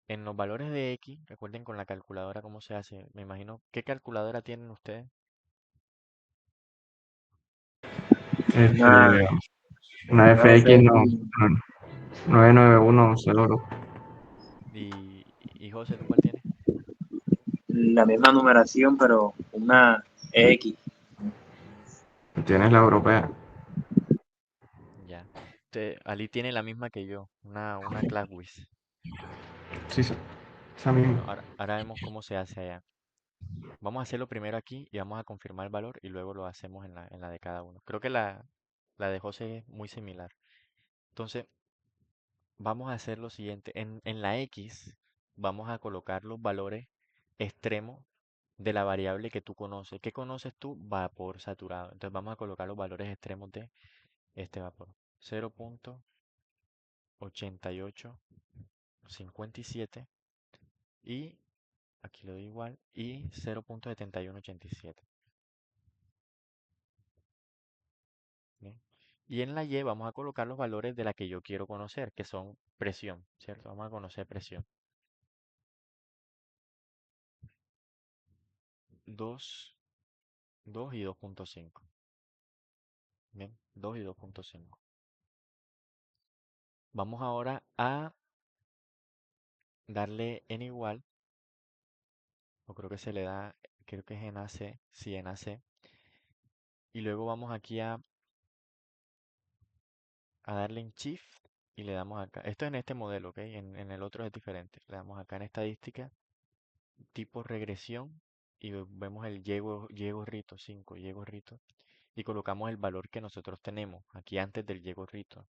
S1: en los valores de X, recuerden con la calculadora cómo se hace. Me imagino, ¿qué calculadora tienen ustedes?
S2: Una,
S3: este, una
S2: una
S3: FX no,
S2: FX,
S3: 991 Celoro.
S1: Y José, ¿tú cuál tienes?
S2: la misma numeración, pero una X.
S3: Tienes la europea.
S1: Ya. Ali tiene la misma que yo, una Classwiz.
S3: Sí, sí, esa misma.
S1: Bueno, ahora vemos cómo se hace allá. Vamos a hacerlo primero aquí y vamos a confirmar el valor y luego lo hacemos en la de cada uno. Creo que La de José es muy similar. Entonces, vamos a hacer lo siguiente. En la X vamos a colocar los valores extremos de la variable que tú conoces. ¿Qué conoces tú? Vapor saturado. Entonces vamos a colocar los valores extremos de este vapor. 0.8857 y aquí lo doy igual y 0.7187. Bien. Y en la Y vamos a colocar los valores de la que yo quiero conocer, que son presión, ¿cierto? Vamos a conocer presión. 2, 2 y 2.5. Bien, 2 y 2.5. Vamos ahora a darle n igual, o creo que se le da, creo que es en AC, sí, en AC. Y luego vamos aquí a darle en Shift y le damos acá. Esto es en este modelo, ¿ok? En el otro es diferente. Le damos acá en estadística, tipo regresión, y vemos el Y gorrito, 5, Y gorrito, y colocamos el valor que nosotros tenemos aquí antes del Y gorrito.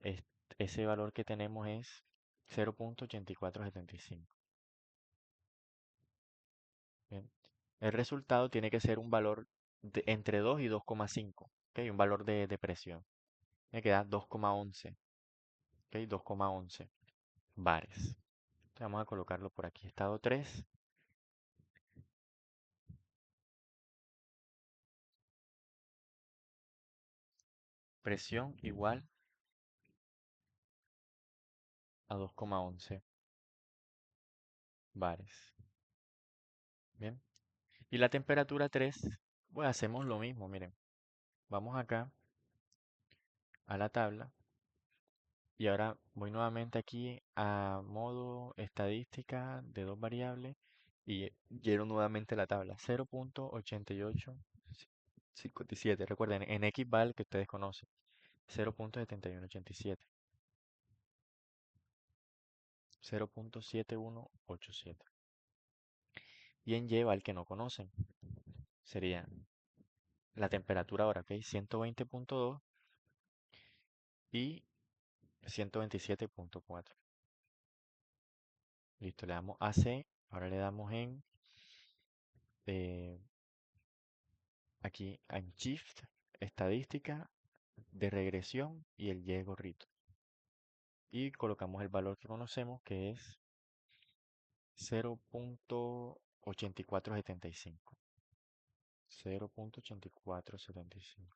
S1: Es- Ese valor que tenemos es 0.8475. Bien. El resultado tiene que ser un valor entre 2 y 2,5, ¿ok? Un valor de presión. Me queda 2,11, ¿ok? 2,11 bares. Entonces vamos a colocarlo por aquí. Estado 3, presión igual a 2,11 bares. Bien. Y la temperatura 3, pues hacemos lo mismo, miren. Vamos acá a la tabla y ahora voy nuevamente aquí a modo estadística de dos variables y lleno nuevamente la tabla. 0.8857. Recuerden, en X va el que ustedes conocen. 0.7187. 0.7187. Y en Y va el que no conocen. Sería la temperatura ahora, ¿ok? 120.2 y 127.4. Listo, le damos AC. Ahora le damos en eh, aquí en Shift, estadística de regresión y el Y gorrito. Y colocamos el valor que conocemos que es 0.8475. 0.8475.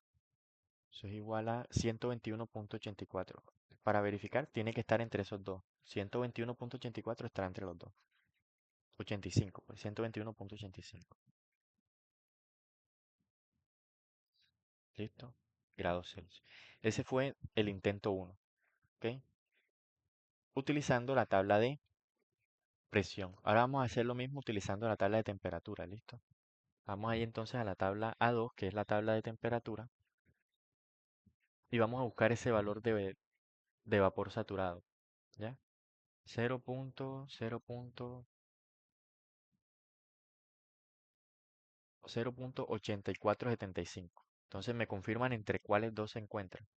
S1: Eso es igual a 121.84. Para verificar, tiene que estar entre esos dos. 121.84 estará entre los dos. 85, pues 121.85. ¿Listo? Grados Celsius. Ese fue el intento 1, ¿ok? Utilizando la tabla de presión. Ahora vamos a hacer lo mismo utilizando la tabla de temperatura, ¿listo? Vamos ahí entonces a la tabla A2, que es la tabla de temperatura, y vamos a buscar ese valor de vapor saturado, ¿ya? 0.8475. Entonces me confirman entre cuáles dos se encuentran.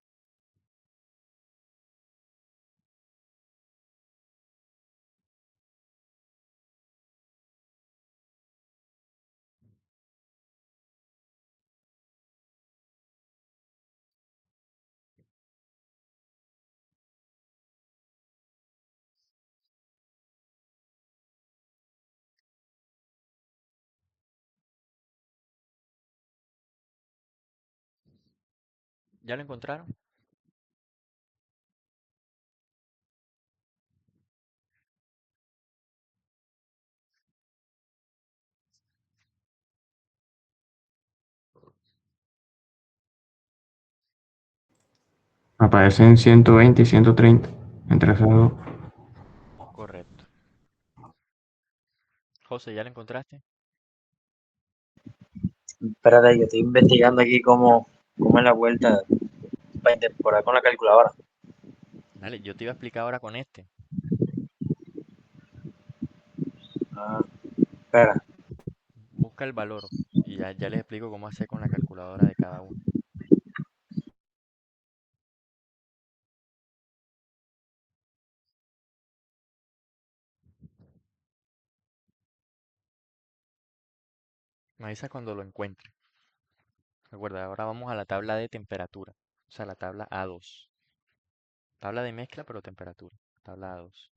S1: ¿Ya lo encontraron?
S3: Aparecen 120 y 130 entre esos dos.
S1: Correcto. José, ¿ya lo encontraste?
S2: Espérate, que estoy investigando aquí cómo es la vuelta para incorporar con la calculadora.
S1: Dale, yo te iba a explicar ahora con este.
S2: Ah, espera.
S1: Busca el valor y ya les explico cómo hacer con la calculadora de cada uno. Me avisa cuando lo encuentre. Recuerda, ahora vamos a la tabla de temperatura. O sea, la tabla A2. Tabla de mezcla, pero temperatura. Tabla A2.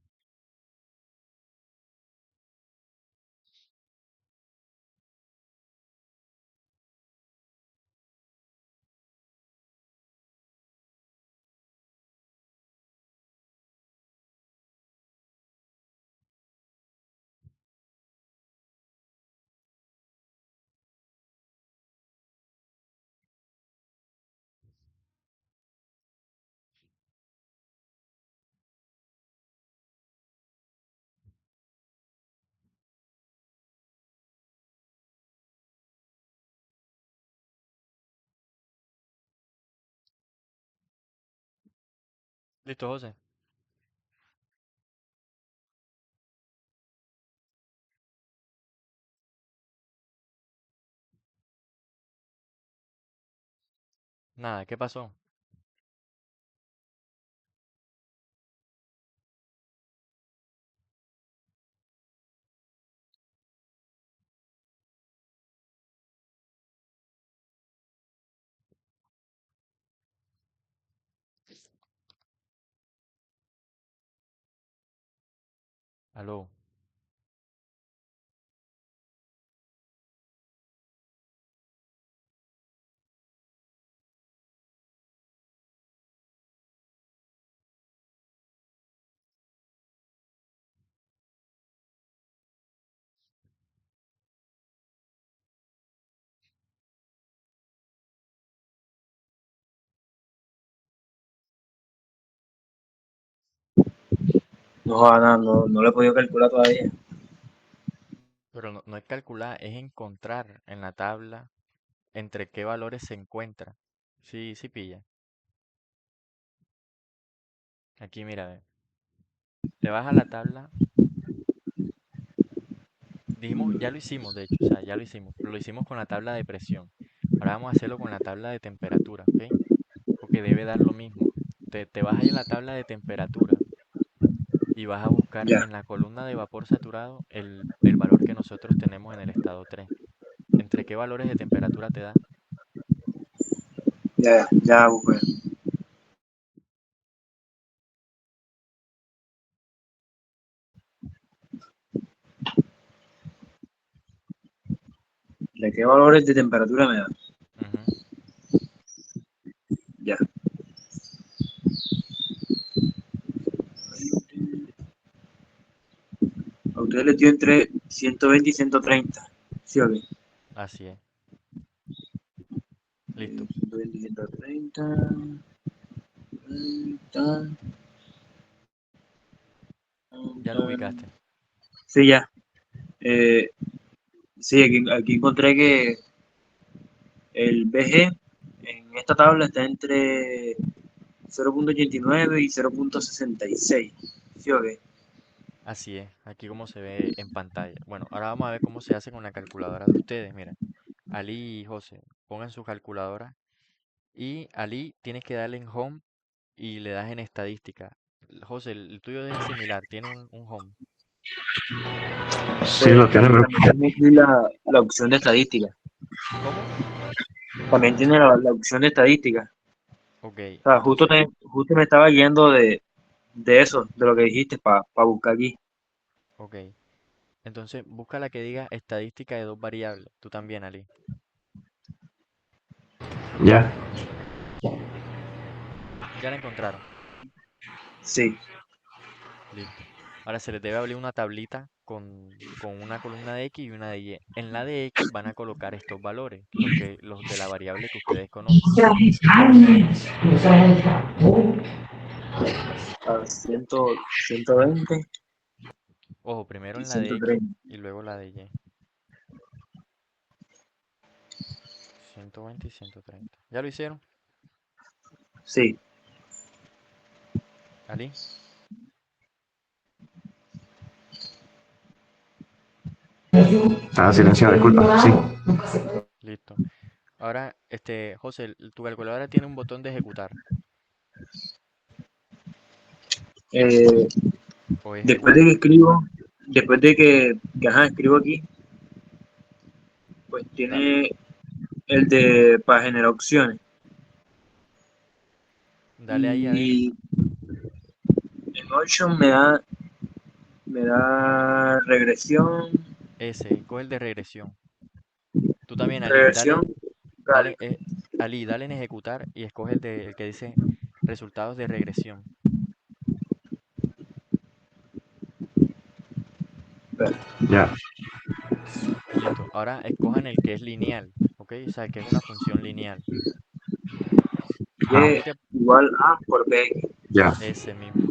S1: Listo, José. Nada, ¿qué pasó? Aló.
S2: No, Ana, no lo he podido calcular todavía.
S1: Pero no es calcular, es encontrar en la tabla entre qué valores se encuentra. Sí, sí pilla. Aquí mira, ve. Te vas a la tabla. Dijimos, ya lo hicimos, de hecho, o sea, ya lo hicimos, pero lo hicimos con la tabla de presión. Ahora vamos a hacerlo con la tabla de temperatura, ¿ok? Porque debe dar lo mismo. Te vas a ir a la tabla de temperatura y vas a buscar
S2: Ya,
S1: en la columna de vapor saturado el valor que nosotros tenemos en el estado 3. ¿Entre qué valores de temperatura te da?
S2: ya busqué. ¿De qué valores de temperatura me da?
S1: Ujú,
S2: Ya. A ustedes les dio entre 120 y 130. ¿Sí o qué?
S1: así es. Listo.
S2: 120 y 130. 30,
S1: Ya lo ubicaste.
S2: sí, ya. Eh, sí, aquí encontré que el BG en esta tabla está entre 0,89 y 0,66. ¿Sí o qué?
S1: Así es. Aquí como se ve en pantalla. Bueno, ahora vamos a ver cómo se hace con la calculadora de ustedes. Mira, Ali y José, pongan su calculadora. Y Ali tienes que darle en home y le das en estadística. José, el tuyo es similar, tiene un home.
S3: Sí, lo tiene, pero
S2: También tiene aquí la opción de estadística.
S1: ¿Cómo?
S2: También tiene la opción de estadística.
S1: Ok,
S2: O sea,
S1: entonces,
S2: justo me estaba yendo de eso, de lo que dijiste, para buscar aquí.
S1: ok. Entonces, busca la que diga estadística de dos variables. Tú también, Ali.
S3: ya.
S1: Ya la encontraron.
S2: Sí,
S1: Listo. Ahora se les debe abrir una tablita con una columna de X y una de Y. En la de X van a colocar estos valores, los de la variable que ustedes conocen.
S2: a 120
S1: Ojo, primero
S2: y
S1: en la de X
S2: 130.
S1: y luego la de Y. 120 y 130. ¿Ya lo hicieron?
S2: Sí,
S1: Ali,
S3: Ah, silencio, disculpa. Sí.
S1: listo. Ahora, José, tu calculadora tiene un botón de ejecutar
S2: eh,
S1: o es
S2: después de
S1: igual.
S2: que escribo, después de que ajá, escribo aquí, Pues
S1: Dale.
S2: tiene el de para generar opciones.
S1: Dale ahí a ver.
S2: Y en Option me da regresión,
S1: Ese, coge el de regresión. Tú también, Ali,
S2: regresión,
S1: dale,
S2: Cali.
S1: Ali, dale en ejecutar y escoge el que dice resultados de regresión.
S3: Ya,
S1: Listo. Ahora escojan el que es lineal, ¿ok? O sea, que es una función lineal.
S3: ajá,
S2: Y igual A por B.
S3: ya,
S1: Ese mismo.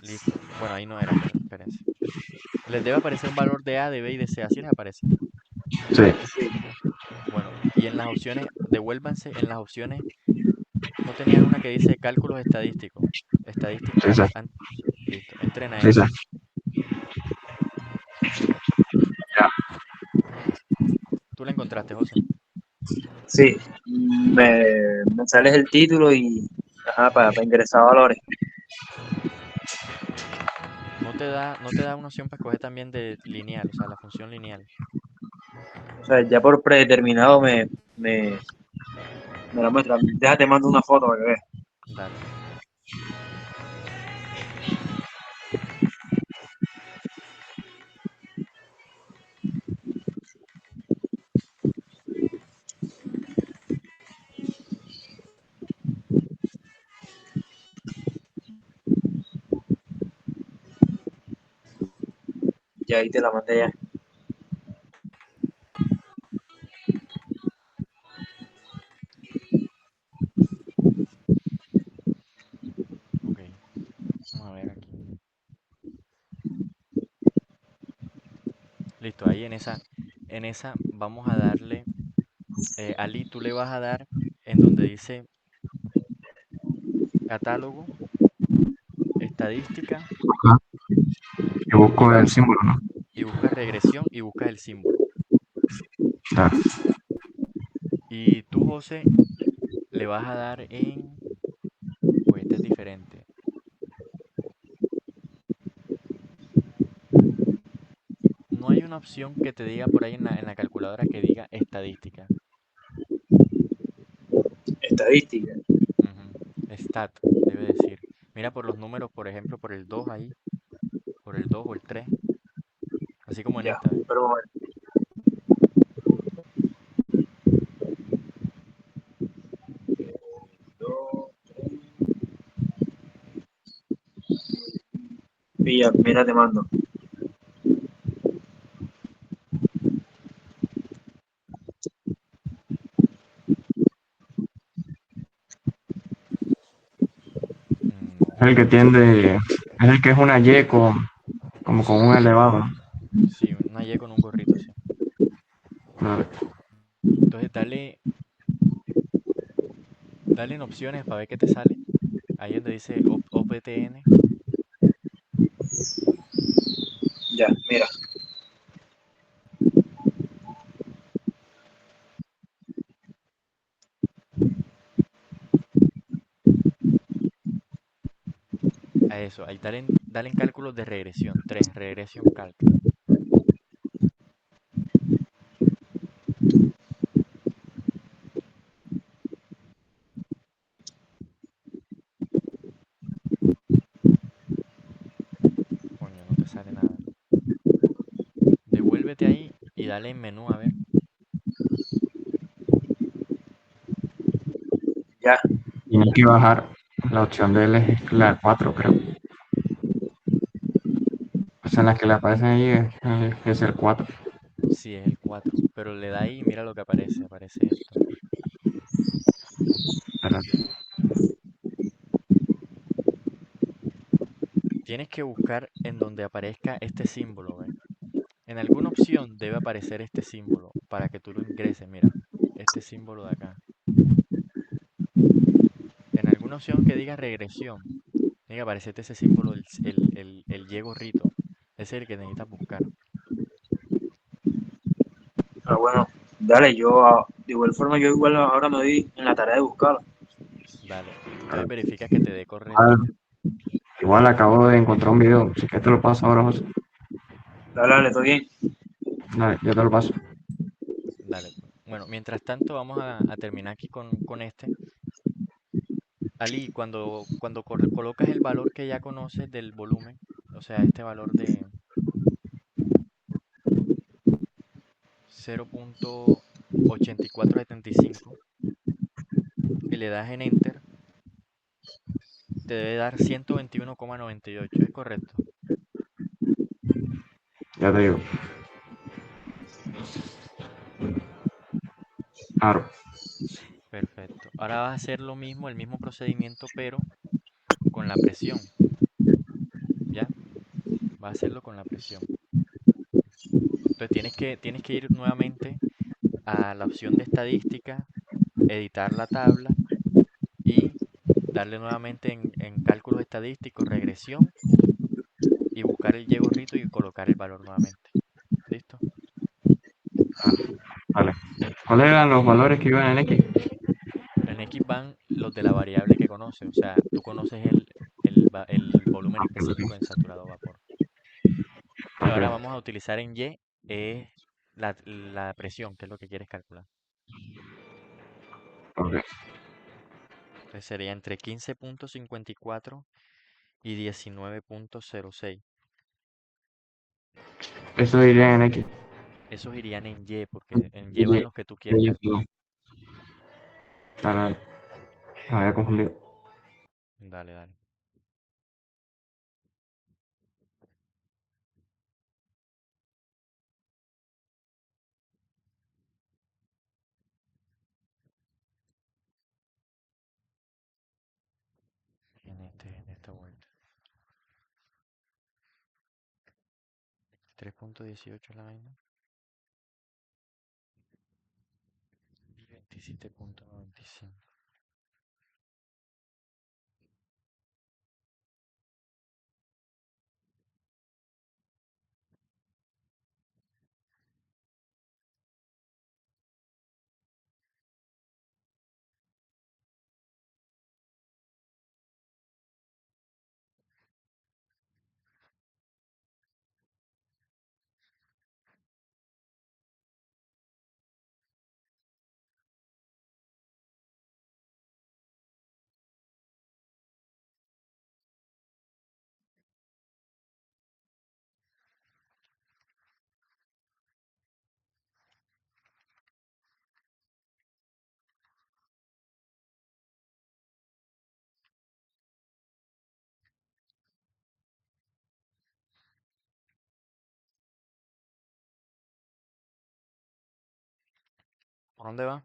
S1: Listo. Bueno, ahí no era, pero espérense. Les debe aparecer un valor de A, de B y de C. Así les aparece.
S3: sí,
S2: Sí,
S1: Bueno, y en las opciones, devuélvanse, en las opciones, no tenían una que dice cálculos estadísticos.
S3: sí,
S1: Estadística,
S3: sí,
S1: listo. Entren a
S3: sí, sí,
S1: esa.
S3: ya.
S1: ¿Tú la encontraste, José?
S2: sí. Me sales el título y ajá, para ingresar valores.
S1: No te da una opción para escoger también de lineal, o sea, la función lineal.
S2: O sea, ya por predeterminado me la muestra. Déjate, mando una foto para que veas.
S1: Dale.
S2: Ya ahí te la mandé ya.
S1: Ok. Vamos a ver aquí. Listo, ahí en esa vamos a darle, Ali, tú le vas a dar en donde dice catálogo, estadística
S3: Ajá. Yo busco el símbolo, ¿no?
S1: y buscas regresión y buscas el símbolo.
S3: Ya.
S1: Y tú, José, le vas a dar en, pues este es diferente. No hay una opción que te diga por ahí en la calculadora que diga estadística.
S2: Estadística.
S1: Ujú. Stat, debe decir. Mira por los números, por ejemplo, por el 2 ahí, por el 2 o el 3, así como en
S2: Ya,
S1: esta, ¿ves?
S2: pero un momento. Pilla, mira, te mando.
S3: Es
S1: No,
S3: el que tiende, es el que es una Y como con
S1: sí,
S3: un elevado.
S1: sí, una Y con un gorrito, sí.
S3: Vale.
S1: Entonces dale en opciones para ver qué te sale. Ahí donde dice OPTN,
S2: Ya, mira.
S1: a eso, ahí dale en cálculos de regresión, 3 Regression Calc. Coño, no te sale nada. Devuélvete ahí y dale en menú a ver.
S2: Ya,
S3: Tiene que bajar la opción de él es la 4 creo. O sea, en la que le aparecen ahí es el 4.
S1: Sí, es el 4, pero le da ahí y mira lo que aparece. Aparece esto.
S3: Espérate.
S1: Tienes que buscar en donde aparezca este símbolo, ¿ves? En alguna opción debe aparecer este símbolo para que tú lo ingreses. Mira, este símbolo de acá. En alguna opción que diga regresión, tiene que aparecerte ese símbolo, el Y gorrito. Ese es el que necesitas buscar.
S2: pero bueno, dale, de igual forma, yo igual ahora me doy en la tarea de buscarlo.
S1: Dale. Entonces verifica que te dé correcto.
S3: Igual, igual acabo de encontrar un video. Si quieres te lo paso ahora, José.
S2: Dale, dale, todo bien.
S3: Dale, yo te lo paso.
S1: Bueno, mientras tanto vamos a terminar aquí con este. Ali, cuando colocas el valor que ya conoces del volumen, o sea, este valor de 0.8475 y le das en Enter, te debe dar 121,98. ¿Es correcto?
S3: Ya te digo. Claro.
S1: Perfecto. Ahora vas a hacer lo mismo, el mismo procedimiento, pero con la presión, ¿ya? Vas a hacerlo con la presión. Entonces tienes que ir nuevamente a la opción de estadística, editar la tabla y darle nuevamente en cálculos estadísticos, regresión y buscar el Y gorrito y colocar el valor nuevamente. ¿Listo?
S3: Vale. ¿Cuáles eran los valores que iban en X?
S1: En X van los de la variable que conoces, o sea, tú conoces el volumen específico en saturado a vapor. Y
S3: Ok,
S1: ahora vamos a utilizar en Y la presión, que es lo que quieres calcular.
S3: ok.
S1: Entonces sería entre 15,54 y 19,06.
S3: Eso iría en X.
S1: Esos irían en Y, porque en Y van
S3: Y,
S1: los que tú quieres
S3: no.
S1: calcular.
S3: Dale, me había confundido.
S1: Dale, dale. En esta vuelta. 3,18 la vaina. Y 27,95. ¿Por dónde va?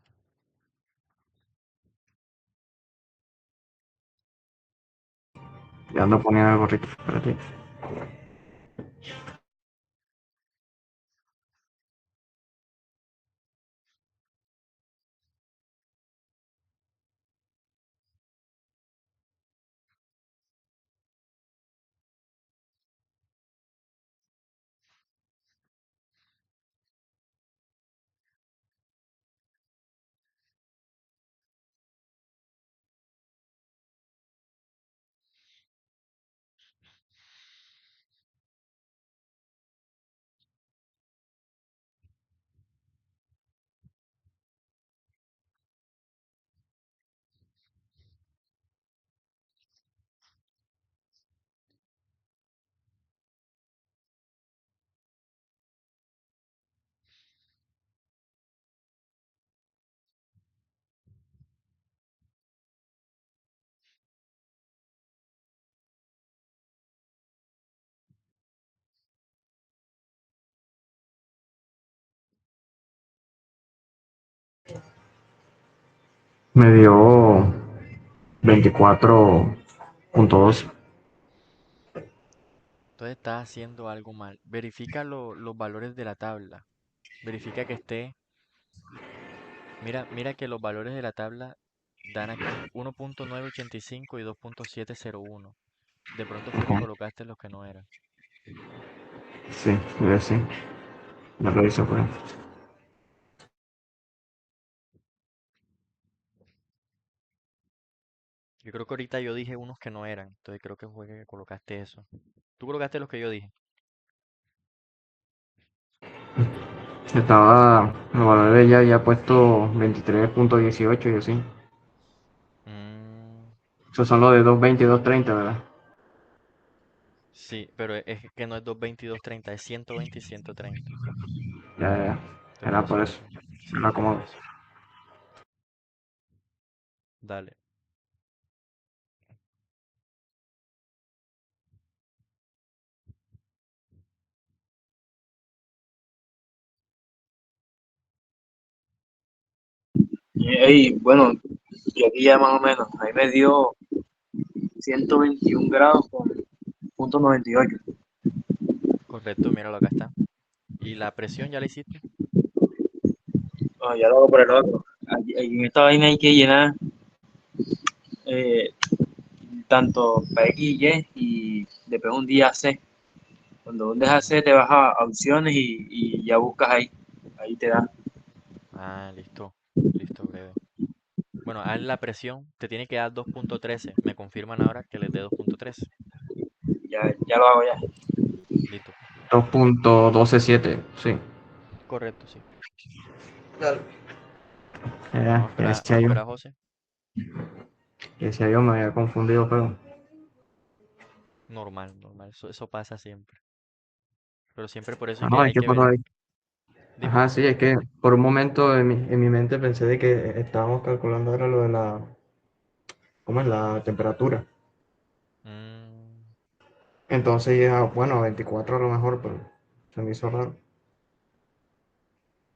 S3: Ya ando poniendo algo rico para ti. Me dio 24,2.
S1: Entonces estás haciendo algo mal. Verifica los valores de la tabla. Verifica que esté. Mira que los valores de la tabla dan aquí 1,985 y 2,701. De pronto fue que colocaste los que no eran.
S3: Sí, sí. Me lo hizo, pues.
S1: Yo creo que ahorita yo dije unos que no eran. Entonces creo que fue que colocaste eso. Tú colocaste los que yo dije.
S3: El valor de ella había puesto 23.18 y así.
S1: Mm,
S3: Esos son los de 220 y 230, ¿verdad?
S1: sí, pero es que no es 222.30, es 120 y 130.
S3: Ya, ya, ya.
S1: Entonces por
S3: Era
S1: eso
S3: por
S1: es
S3: eso.
S1: eso.
S3: Me
S1: Sí,
S3: lo
S1: es por
S3: acomodo.
S1: eso. Dale.
S2: Y bueno, y aquí ya más o menos, ahí me dio 121 grados con punto 98.
S1: Correcto, míralo acá está. ¿Y la presión ya la hiciste?
S2: Bueno, ya lo hago por el otro. En esta vaina hay que llenar eh, tanto para X y después un día C. Cuando un día
S1: Ujú.
S2: C te vas a opciones y ya buscas ahí. Ahí te da.
S1: Ah, listo. Listo, breve. Bueno, haz la presión. Te tiene que dar 2.13. Me confirman ahora que les dé 2.13.
S2: Ya lo hago ya.
S1: Listo.
S3: 2.127, sí.
S1: Correcto, sí.
S3: Ya, ya
S1: Vamos
S3: decía
S1: a
S3: yo.
S1: esperar a José.
S3: Ya decía yo, me había confundido, pero.
S1: Normal, normal. Eso pasa siempre. Pero siempre por eso
S3: Ah, no, es
S1: hay
S3: que
S1: que
S3: por ahí.
S1: verificar. Dime.
S3: Ajá, sí, es que por un momento en mi mente pensé de que estábamos calculando ahora lo de la. ¿Cómo es? La temperatura.
S1: Mm,
S3: Entonces ya, bueno, 24 a lo mejor, pero se me hizo raro.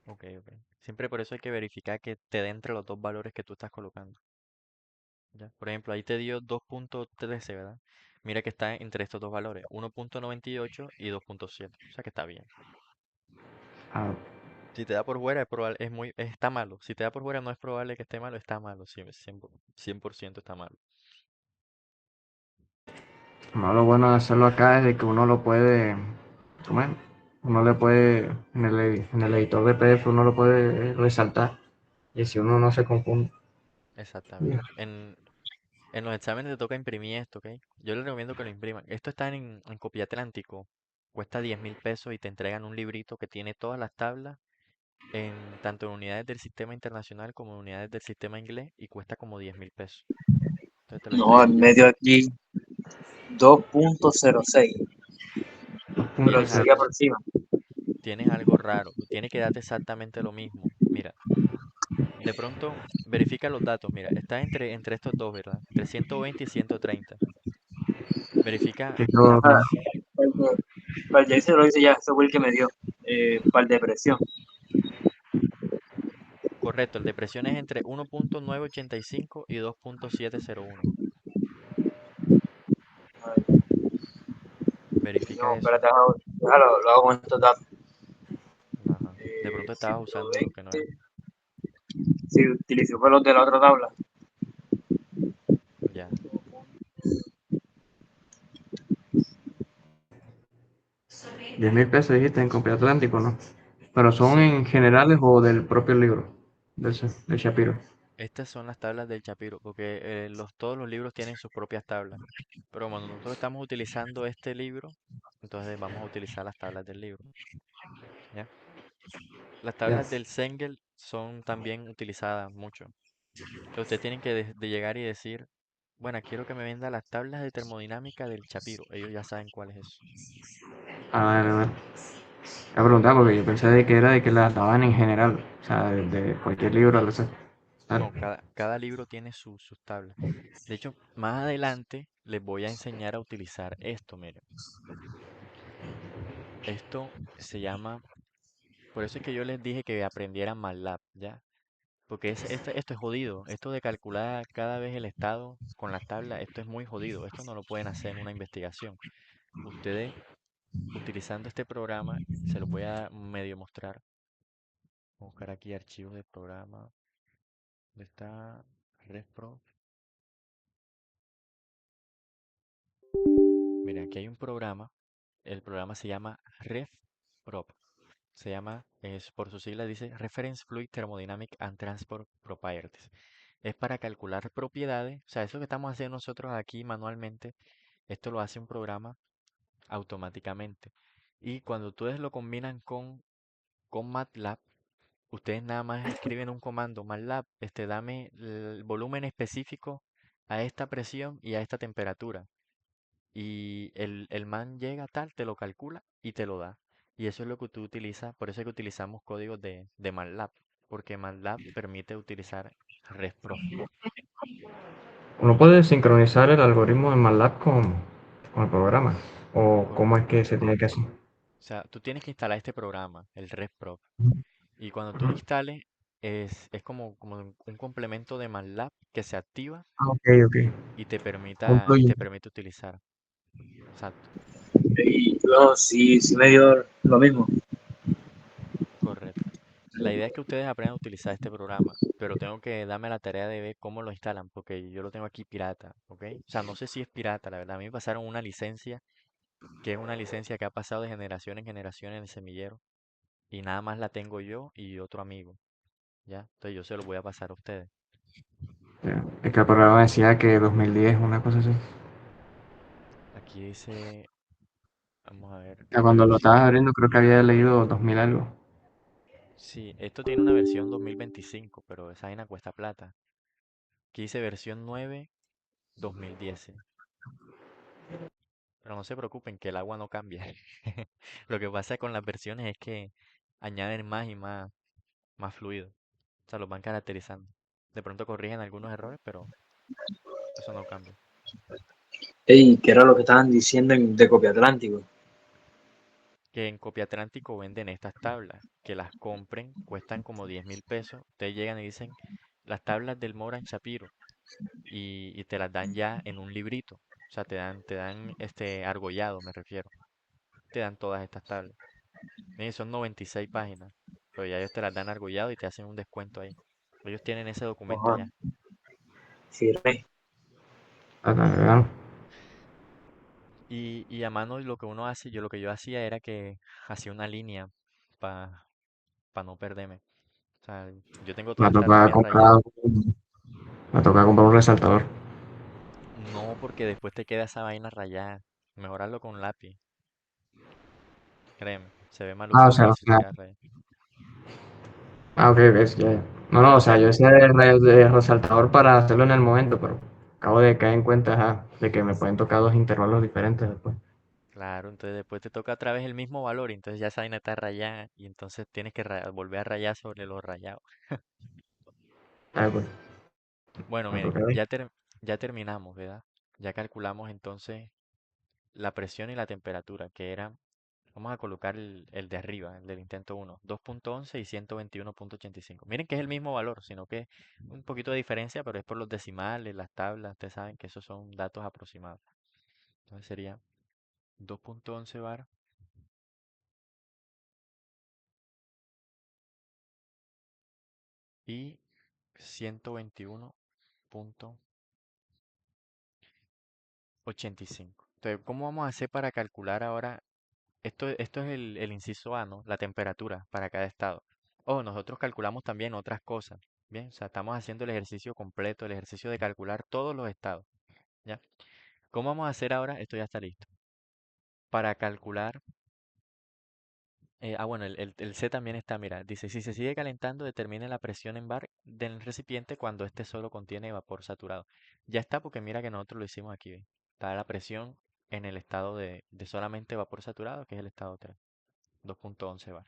S1: ok, ok. Siempre por eso hay que verificar que te dé entre los dos valores que tú estás colocando. ¿Ya? Por ejemplo, ahí te dio 2.13, ¿verdad? Mira que está entre estos dos valores, 1.98 y 2.7. O sea que está bien.
S3: Ah,
S1: Si te da por fuera, es probable, está malo. Si te da por fuera, no es probable que esté malo, está malo. 100% está malo.
S3: lo bueno de hacerlo acá es de que uno lo puede. ¿Cómo es? Uno le puede. En el editor de PDF uno lo puede resaltar. Y si uno no se confunde. Ya.
S1: Exactamente. En los exámenes te toca imprimir esto, ¿ok? Yo les recomiendo que lo impriman. Esto está en Copia Atlántico. Cuesta 10.000 pesos y te entregan un librito que tiene todas las tablas tanto en unidades del sistema internacional como en unidades del sistema inglés y cuesta como 10.000 pesos. Entonces te lo
S2: No,
S1: entregan
S2: en
S1: ya.
S2: medio aquí 2.06. Pero
S3: Punto
S1: Tienes
S2: sigue
S3: cero.
S2: por encima.
S1: tienes algo raro. Tiene que darte exactamente lo mismo. Mira, de pronto verifica los datos. Mira, está entre estos dos, ¿verdad? Entre 120 y 130. Verifica
S3: Que
S1: la
S3: yo,
S1: presión.
S2: Para el Jason lo dice ya, ese fue el que me dio. Para el depresión.
S1: Correcto, el de presión es entre 1.985 y 2.701. Verifica
S2: No,
S1: eso.
S2: espérate, déjalo, lo hago con estos datos.
S1: Ajá. De pronto estabas usando lo que no
S2: 120.
S1: era.
S2: Sí, utilicé fue los de la otra tabla.
S1: Ya.
S3: 10.000 pesos dijiste en Copia Atlántico, ¿no? Pero son
S1: Sí,
S3: en generales o del propio libro, del Shapiro.
S1: estas son las tablas del Chapiro, porque todos los libros tienen sus propias tablas. Pero cuando nosotros estamos utilizando este libro, entonces vamos a utilizar las tablas del libro. ¿Ya? Las
S3: Ya.
S1: tablas del Sengel son también utilizadas mucho. Entonces ustedes tienen que de llegar y decir, bueno, quiero que me venda las tablas de termodinámica del Chapiro. Ellos ya saben cuál es eso.
S3: A ver. Voy a preguntar porque yo pensé de que era de que las daban en general, o sea, de cualquier libro al
S1: No,
S3: azar. Dale.
S1: no, cada libro tiene sus tablas. De hecho, más adelante les voy a enseñar a utilizar esto, miren. Esto se llama, por eso es que yo les dije que aprendieran MATLAB, ¿ya? Porque esto es jodido. Esto de calcular cada vez el estado con las tablas, esto es muy jodido. Esto no lo pueden hacer en una investigación. Ustedes, utilizando este programa, se los voy a medio mostrar. Voy a buscar aquí archivos de programa. ¿Dónde está RefPro? Miren, aquí hay un programa. El programa se llama RefProp. Por su sigla dice Reference Fluid Thermodynamic and Transport Properties. Es para calcular propiedades. O sea, eso que estamos haciendo nosotros aquí manualmente, esto lo hace un programa automáticamente. Y cuando ustedes lo combinan con MATLAB, ustedes nada más escriben un comando MATLAB, dame el volumen específico a esta presión y a esta temperatura. Y el man llega tal, te lo calcula y te lo da. Y eso es lo que tú utilizas, por eso es que utilizamos códigos de MATLAB, porque MATLAB permite utilizar ResProf.
S3: Uno puede sincronizar el algoritmo de MATLAB con el programa. ¿O cómo es
S1: Correcto.
S3: que se tiene que hacer?
S1: O sea, tú tienes que instalar este programa, el ResProf.
S3: Ujú.
S1: Y cuando tú lo instales, es como un complemento de MATLAB que se activa
S3: Ah, ok, ok.
S1: y te
S3: Un
S1: te
S3: plugin.
S1: permite utilizar. Exacto,
S2: Y luego sí, sí me dio lo mismo.
S1: correcto. La idea es que ustedes aprendan a utilizar este programa, pero tengo que darme la tarea de ver cómo lo instalan, porque yo lo tengo aquí pirata, ¿ok? O sea, no sé si es pirata, la verdad. A mí me pasaron una licencia, que es una licencia que ha pasado de generación en generación en el semillero, y nada más la tengo yo y otro amigo, ¿ya? Entonces yo se lo voy a pasar a ustedes.
S3: Ya. Es que el programa decía que 2010, una cosa así.
S1: Aquí dice, vamos a ver
S3: Ya
S1: la
S3: cuando lo estabas
S1: versión.
S3: abriendo creo que había leído 2000 algo.
S1: Sí, esto tiene una versión 2025, pero esa vaina cuesta plata. Aquí dice versión 9 2010. Pero no se preocupen que el agua no cambia. Lo que pasa con las versiones es que añaden más y más fluido. O sea, los van caracterizando. De pronto corrigen algunos errores, pero eso no cambia.
S2: Ey, ¿qué era lo que estaban diciendo de Copia Atlántico?
S1: Que en Copia Atlántico venden estas tablas. Que las compren, cuestan como 10.000 pesos. Ustedes llegan y dicen las tablas del Moran Shapiro. Y te las dan ya en un librito. O sea, te dan este argollado, me refiero. Te dan todas estas tablas. Miren, son 96 páginas, pero ya ellos te las dan argollado y te hacen un descuento ahí. Ellos tienen ese documento
S2: Ojo,
S1: ya.
S2: firme.
S3: Ah, claro.
S1: Y a mano lo que uno hace, lo que yo hacía era que hacía una línea para no perderme. O sea, yo tengo
S3: Me
S1: todas
S3: ha
S1: estas
S3: tocado
S1: bien rayadas.
S3: comprar, me ha tocado comprar un resaltador.
S1: No, porque después te queda esa vaina rayada. Mejorarlo con lápiz, créeme. Se ve
S3: Ah,
S1: maluco
S3: o
S1: así
S3: sea,
S1: si te queda rayado.
S3: ok, ves, ya, ya. No, no,
S1: Pero
S3: o sea, yo decía de resaltador para hacerlo en el momento, pero acabo de caer en cuenta, ajá, de que me pueden tocar dos intervalos diferentes después.
S1: claro, entonces después te toca otra vez el mismo valor, y entonces ya esa vaina está rayada y entonces tienes que volver a rayar sobre lo rayado.
S3: Ah, pues,
S1: Bueno,
S3: me
S1: miren,
S3: toca ver.
S1: ya terminamos, ¿verdad? Ya calculamos entonces la presión y la temperatura, que eran, vamos a colocar el de arriba, el del intento 1, 2.11 y 121.85. Miren que es el mismo valor, sino que un poquito de diferencia, pero es por los decimales, las tablas, ustedes saben que esos son datos aproximados. Entonces sería 2.11 bar y 121.85. Entonces, ¿cómo vamos a hacer para calcular ahora? Esto es el inciso A, ¿no? La temperatura para cada estado. O nosotros calculamos también otras cosas. Bien, o sea, estamos haciendo el ejercicio completo, el ejercicio de calcular todos los estados. ¿Ya? ¿Cómo vamos a hacer ahora? Esto ya está listo. Para calcular, bueno, el C también está, mira, dice, si se sigue calentando, determine la presión en bar del recipiente cuando este solo contiene vapor saturado. Ya está, porque mira que nosotros lo hicimos aquí, ¿ve? Está la presión en el estado de solamente vapor saturado, que es el estado 3, 2.11 bar.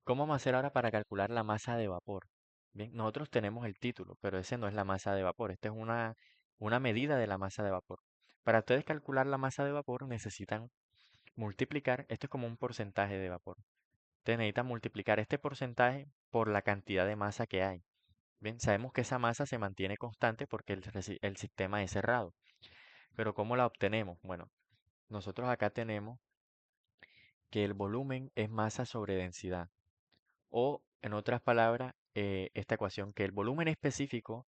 S1: ¿Cómo vamos a hacer ahora para calcular la masa de vapor? Bien, nosotros tenemos el título, pero ese no es la masa de vapor. Esta es una medida de la masa de vapor. Para ustedes calcular la masa de vapor necesitan multiplicar, esto es como un porcentaje de vapor. Ustedes necesitan multiplicar este porcentaje por la cantidad de masa que hay. Bien, sabemos que esa masa se mantiene constante porque el sistema es cerrado. Pero ¿cómo la obtenemos? Bueno, nosotros acá tenemos que el volumen es masa sobre densidad. O, en otras palabras, esta ecuación, que el volumen específico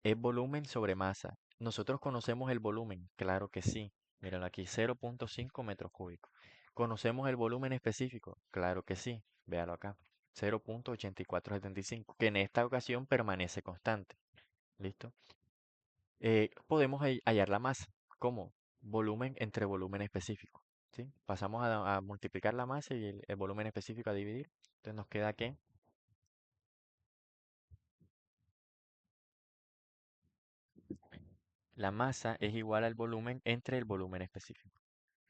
S1: es volumen sobre masa. ¿Nosotros conocemos el volumen? Claro que sí. Míralo aquí, 0.5 metros cúbicos. ¿Conocemos el volumen específico? Claro que sí. Véalo acá, 0.8475, que en esta ocasión permanece constante. ¿Listo? Podemos hallar la masa como volumen entre volumen específico. ¿sí? Pasamos a multiplicar la masa y el volumen específico a dividir. Entonces nos queda que la masa es igual al volumen entre el volumen específico.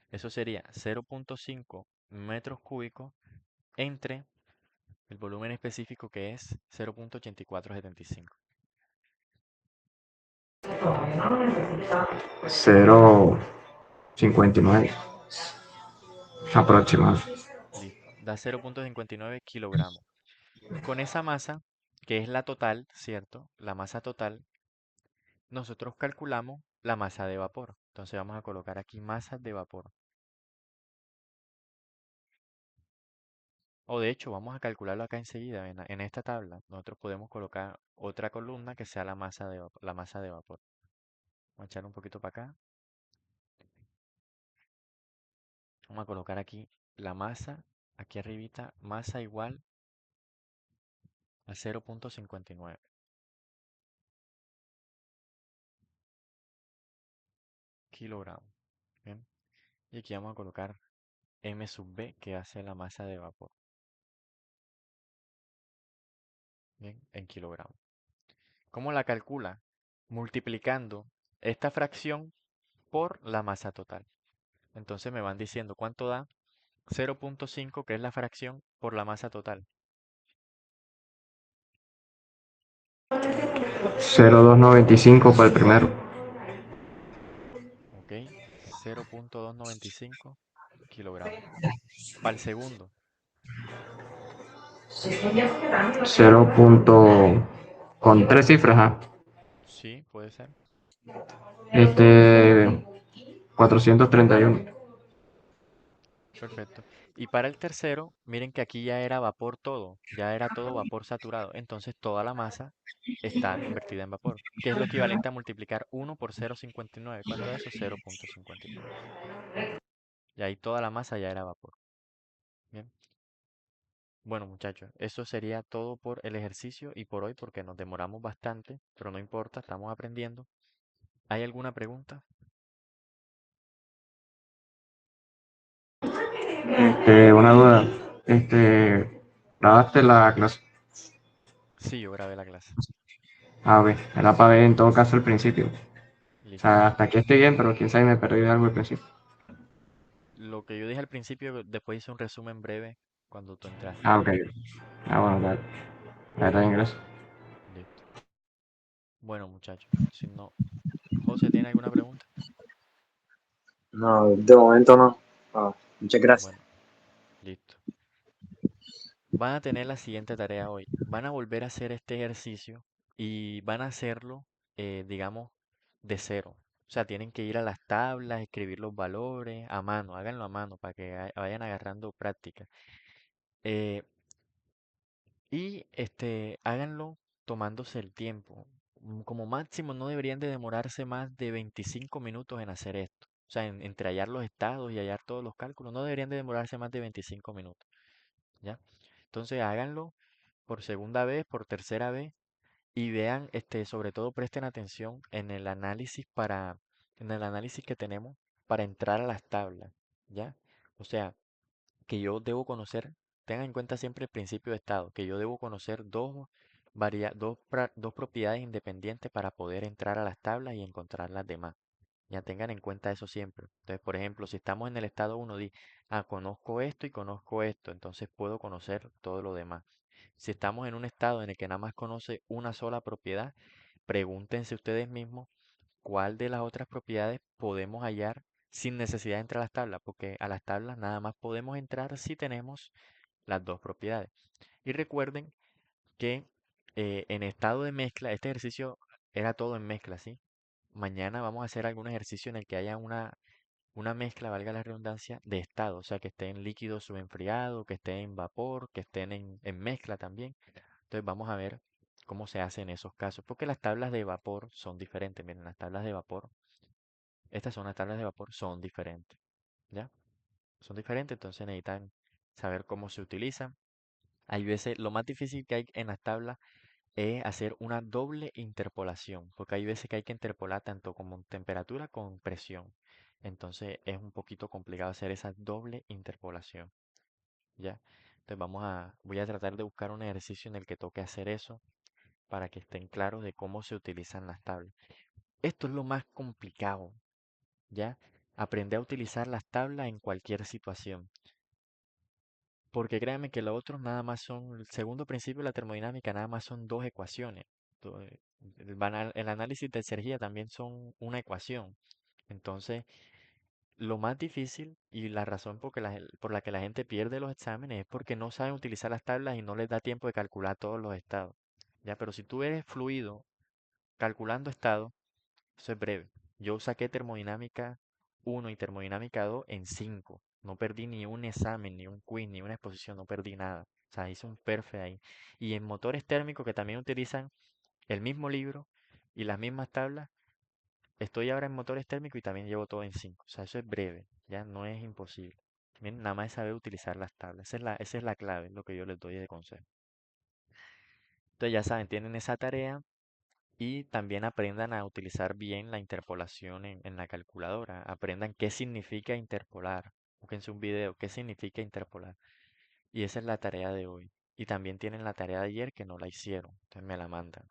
S1: Eso sería 0.5 metros cúbicos entre el volumen específico que es 0.8475.
S3: 0,59 aproximado.
S1: Listo. Da 0.59 kilogramos. Con esa masa, que es la total, ¿cierto? La masa total, nosotros calculamos la masa de vapor. Entonces vamos a colocar aquí masa de vapor. O de hecho, vamos a calcularlo acá enseguida, en esta tabla. Nosotros podemos colocar otra columna que sea la masa de vapor. Vamos a echar un poquito para acá. Vamos a colocar aquí la masa, aquí arribita, masa igual a 0.59 kilogramos. Bien. Y aquí vamos a colocar M sub B, que hace la masa de vapor. Bien, en kilogramos. ¿Cómo la calcula? Multiplicando esta fracción por la masa total. Entonces me van diciendo cuánto da 0.5, que es la fracción, por la masa total.
S3: 0,295 para el primero.
S1: ¿Ok? 0.295 kilogramos. Para el segundo,
S3: 0. Con tres cifras.
S1: sí, puede ser.
S3: 431.
S1: Perfecto. Y para el tercero, miren que aquí ya era vapor todo, ya era todo vapor saturado. Entonces toda la masa está convertida en vapor, que es lo equivalente a multiplicar 1 por 0.59. ¿Cuánto es eso? 0.59. Y ahí toda la masa ya era vapor. Bien. Bueno, muchachos, eso sería todo por el ejercicio y por hoy porque nos demoramos bastante, pero no importa, estamos aprendiendo. ¿Hay alguna pregunta?
S3: Una duda. ¿Grabaste la clase?
S1: Sí, yo grabé la clase.
S3: A ver, era para ver en todo caso el principio. O
S1: Listo.
S3: sea, hasta aquí estoy bien, pero quién sabe, me perdí de algo al principio.
S1: Lo que yo dije al principio, después hice un resumen breve cuando tú entraste.
S3: Ok. Bueno, dale. Dale, ingreso.
S1: Listo. Bueno, muchachos, si no, José, ¿tiene alguna pregunta?
S2: No, de momento no. Muchas gracias.
S1: Bueno, listo. Van a tener la siguiente tarea hoy. Van a volver a hacer este ejercicio y van a hacerlo, digamos, de cero. O sea, tienen que ir a las tablas, escribir los valores a mano, háganlo a mano para que vayan agarrando práctica. Eh, y háganlo tomándose el tiempo. Como máximo no deberían de demorarse más de 25 minutos en hacer esto. O sea, entre hallar los estados y hallar todos los cálculos, no deberían de demorarse más de 25 minutos. ¿Ya? Entonces háganlo por segunda vez, por tercera vez y vean, sobre todo presten atención en el análisis que tenemos para entrar a las tablas, ¿ya? O sea, que yo debo conocer, tengan en cuenta siempre el principio de estado, que yo debo conocer dos propiedades independientes para poder entrar a las tablas y encontrar las demás. Ya tengan en cuenta eso siempre. Entonces, por ejemplo, si estamos en el estado uno di, conozco esto y conozco esto, entonces puedo conocer todo lo demás. Si estamos en un estado en el que nada más conoce una sola propiedad, pregúntense ustedes mismos cuál de las otras propiedades podemos hallar sin necesidad de entrar a las tablas, porque a las tablas nada más podemos entrar si tenemos las dos propiedades. Y recuerden que en estado de mezcla, este ejercicio era todo en mezcla, ¿sí? Mañana vamos a hacer algún ejercicio en el que haya una mezcla, valga la redundancia, de estado, o sea, que esté en líquido subenfriado, que esté en vapor, que estén en mezcla también. Entonces vamos a ver cómo se hace en esos casos, porque las tablas de vapor son diferentes. Miren, las tablas de vapor, estas son las tablas de vapor, son diferentes, ¿ya? Son diferentes, entonces necesitan saber cómo se utilizan. Hay veces, lo más difícil que hay en las tablas es hacer una doble interpolación, porque hay veces que hay que interpolar tanto como temperatura con presión. Entonces es un poquito complicado hacer esa doble interpolación, ¿ya? Entonces voy a tratar de buscar un ejercicio en el que toque hacer eso para que estén claros de cómo se utilizan las tablas. Esto es lo más complicado, ¿ya? Aprender a utilizar las tablas en cualquier situación. Porque créanme que los otros nada más son, el segundo principio de la termodinámica nada más son dos ecuaciones. To- el análisis de energía también son una ecuación. Entonces, lo más difícil y la razón por la que la gente pierde los exámenes es porque no saben utilizar las tablas y no les da tiempo de calcular todos los estados. Ya, pero si tú eres fluido calculando estados, eso es breve. Yo saqué termodinámica 1 y termodinámica 2 en 5. No perdí ni un examen, ni un quiz, ni una exposición, no perdí nada. O sea, hice un perfect ahí. Y en motores térmicos que también utilizan el mismo libro y las mismas tablas, estoy ahora en motores térmicos y también llevo todo en 5. O sea, eso es breve, ya no es imposible. Bien, nada más es saber utilizar las tablas. Esa es la clave, lo que yo les doy de consejo. Entonces ya saben, tienen esa tarea y también aprendan a utilizar bien la interpolación en la calculadora. Aprendan qué significa interpolar. Búsquense un video, qué significa interpolar. Y esa es la tarea de hoy. Y también tienen la tarea de ayer que no la hicieron. Entonces me la mandan.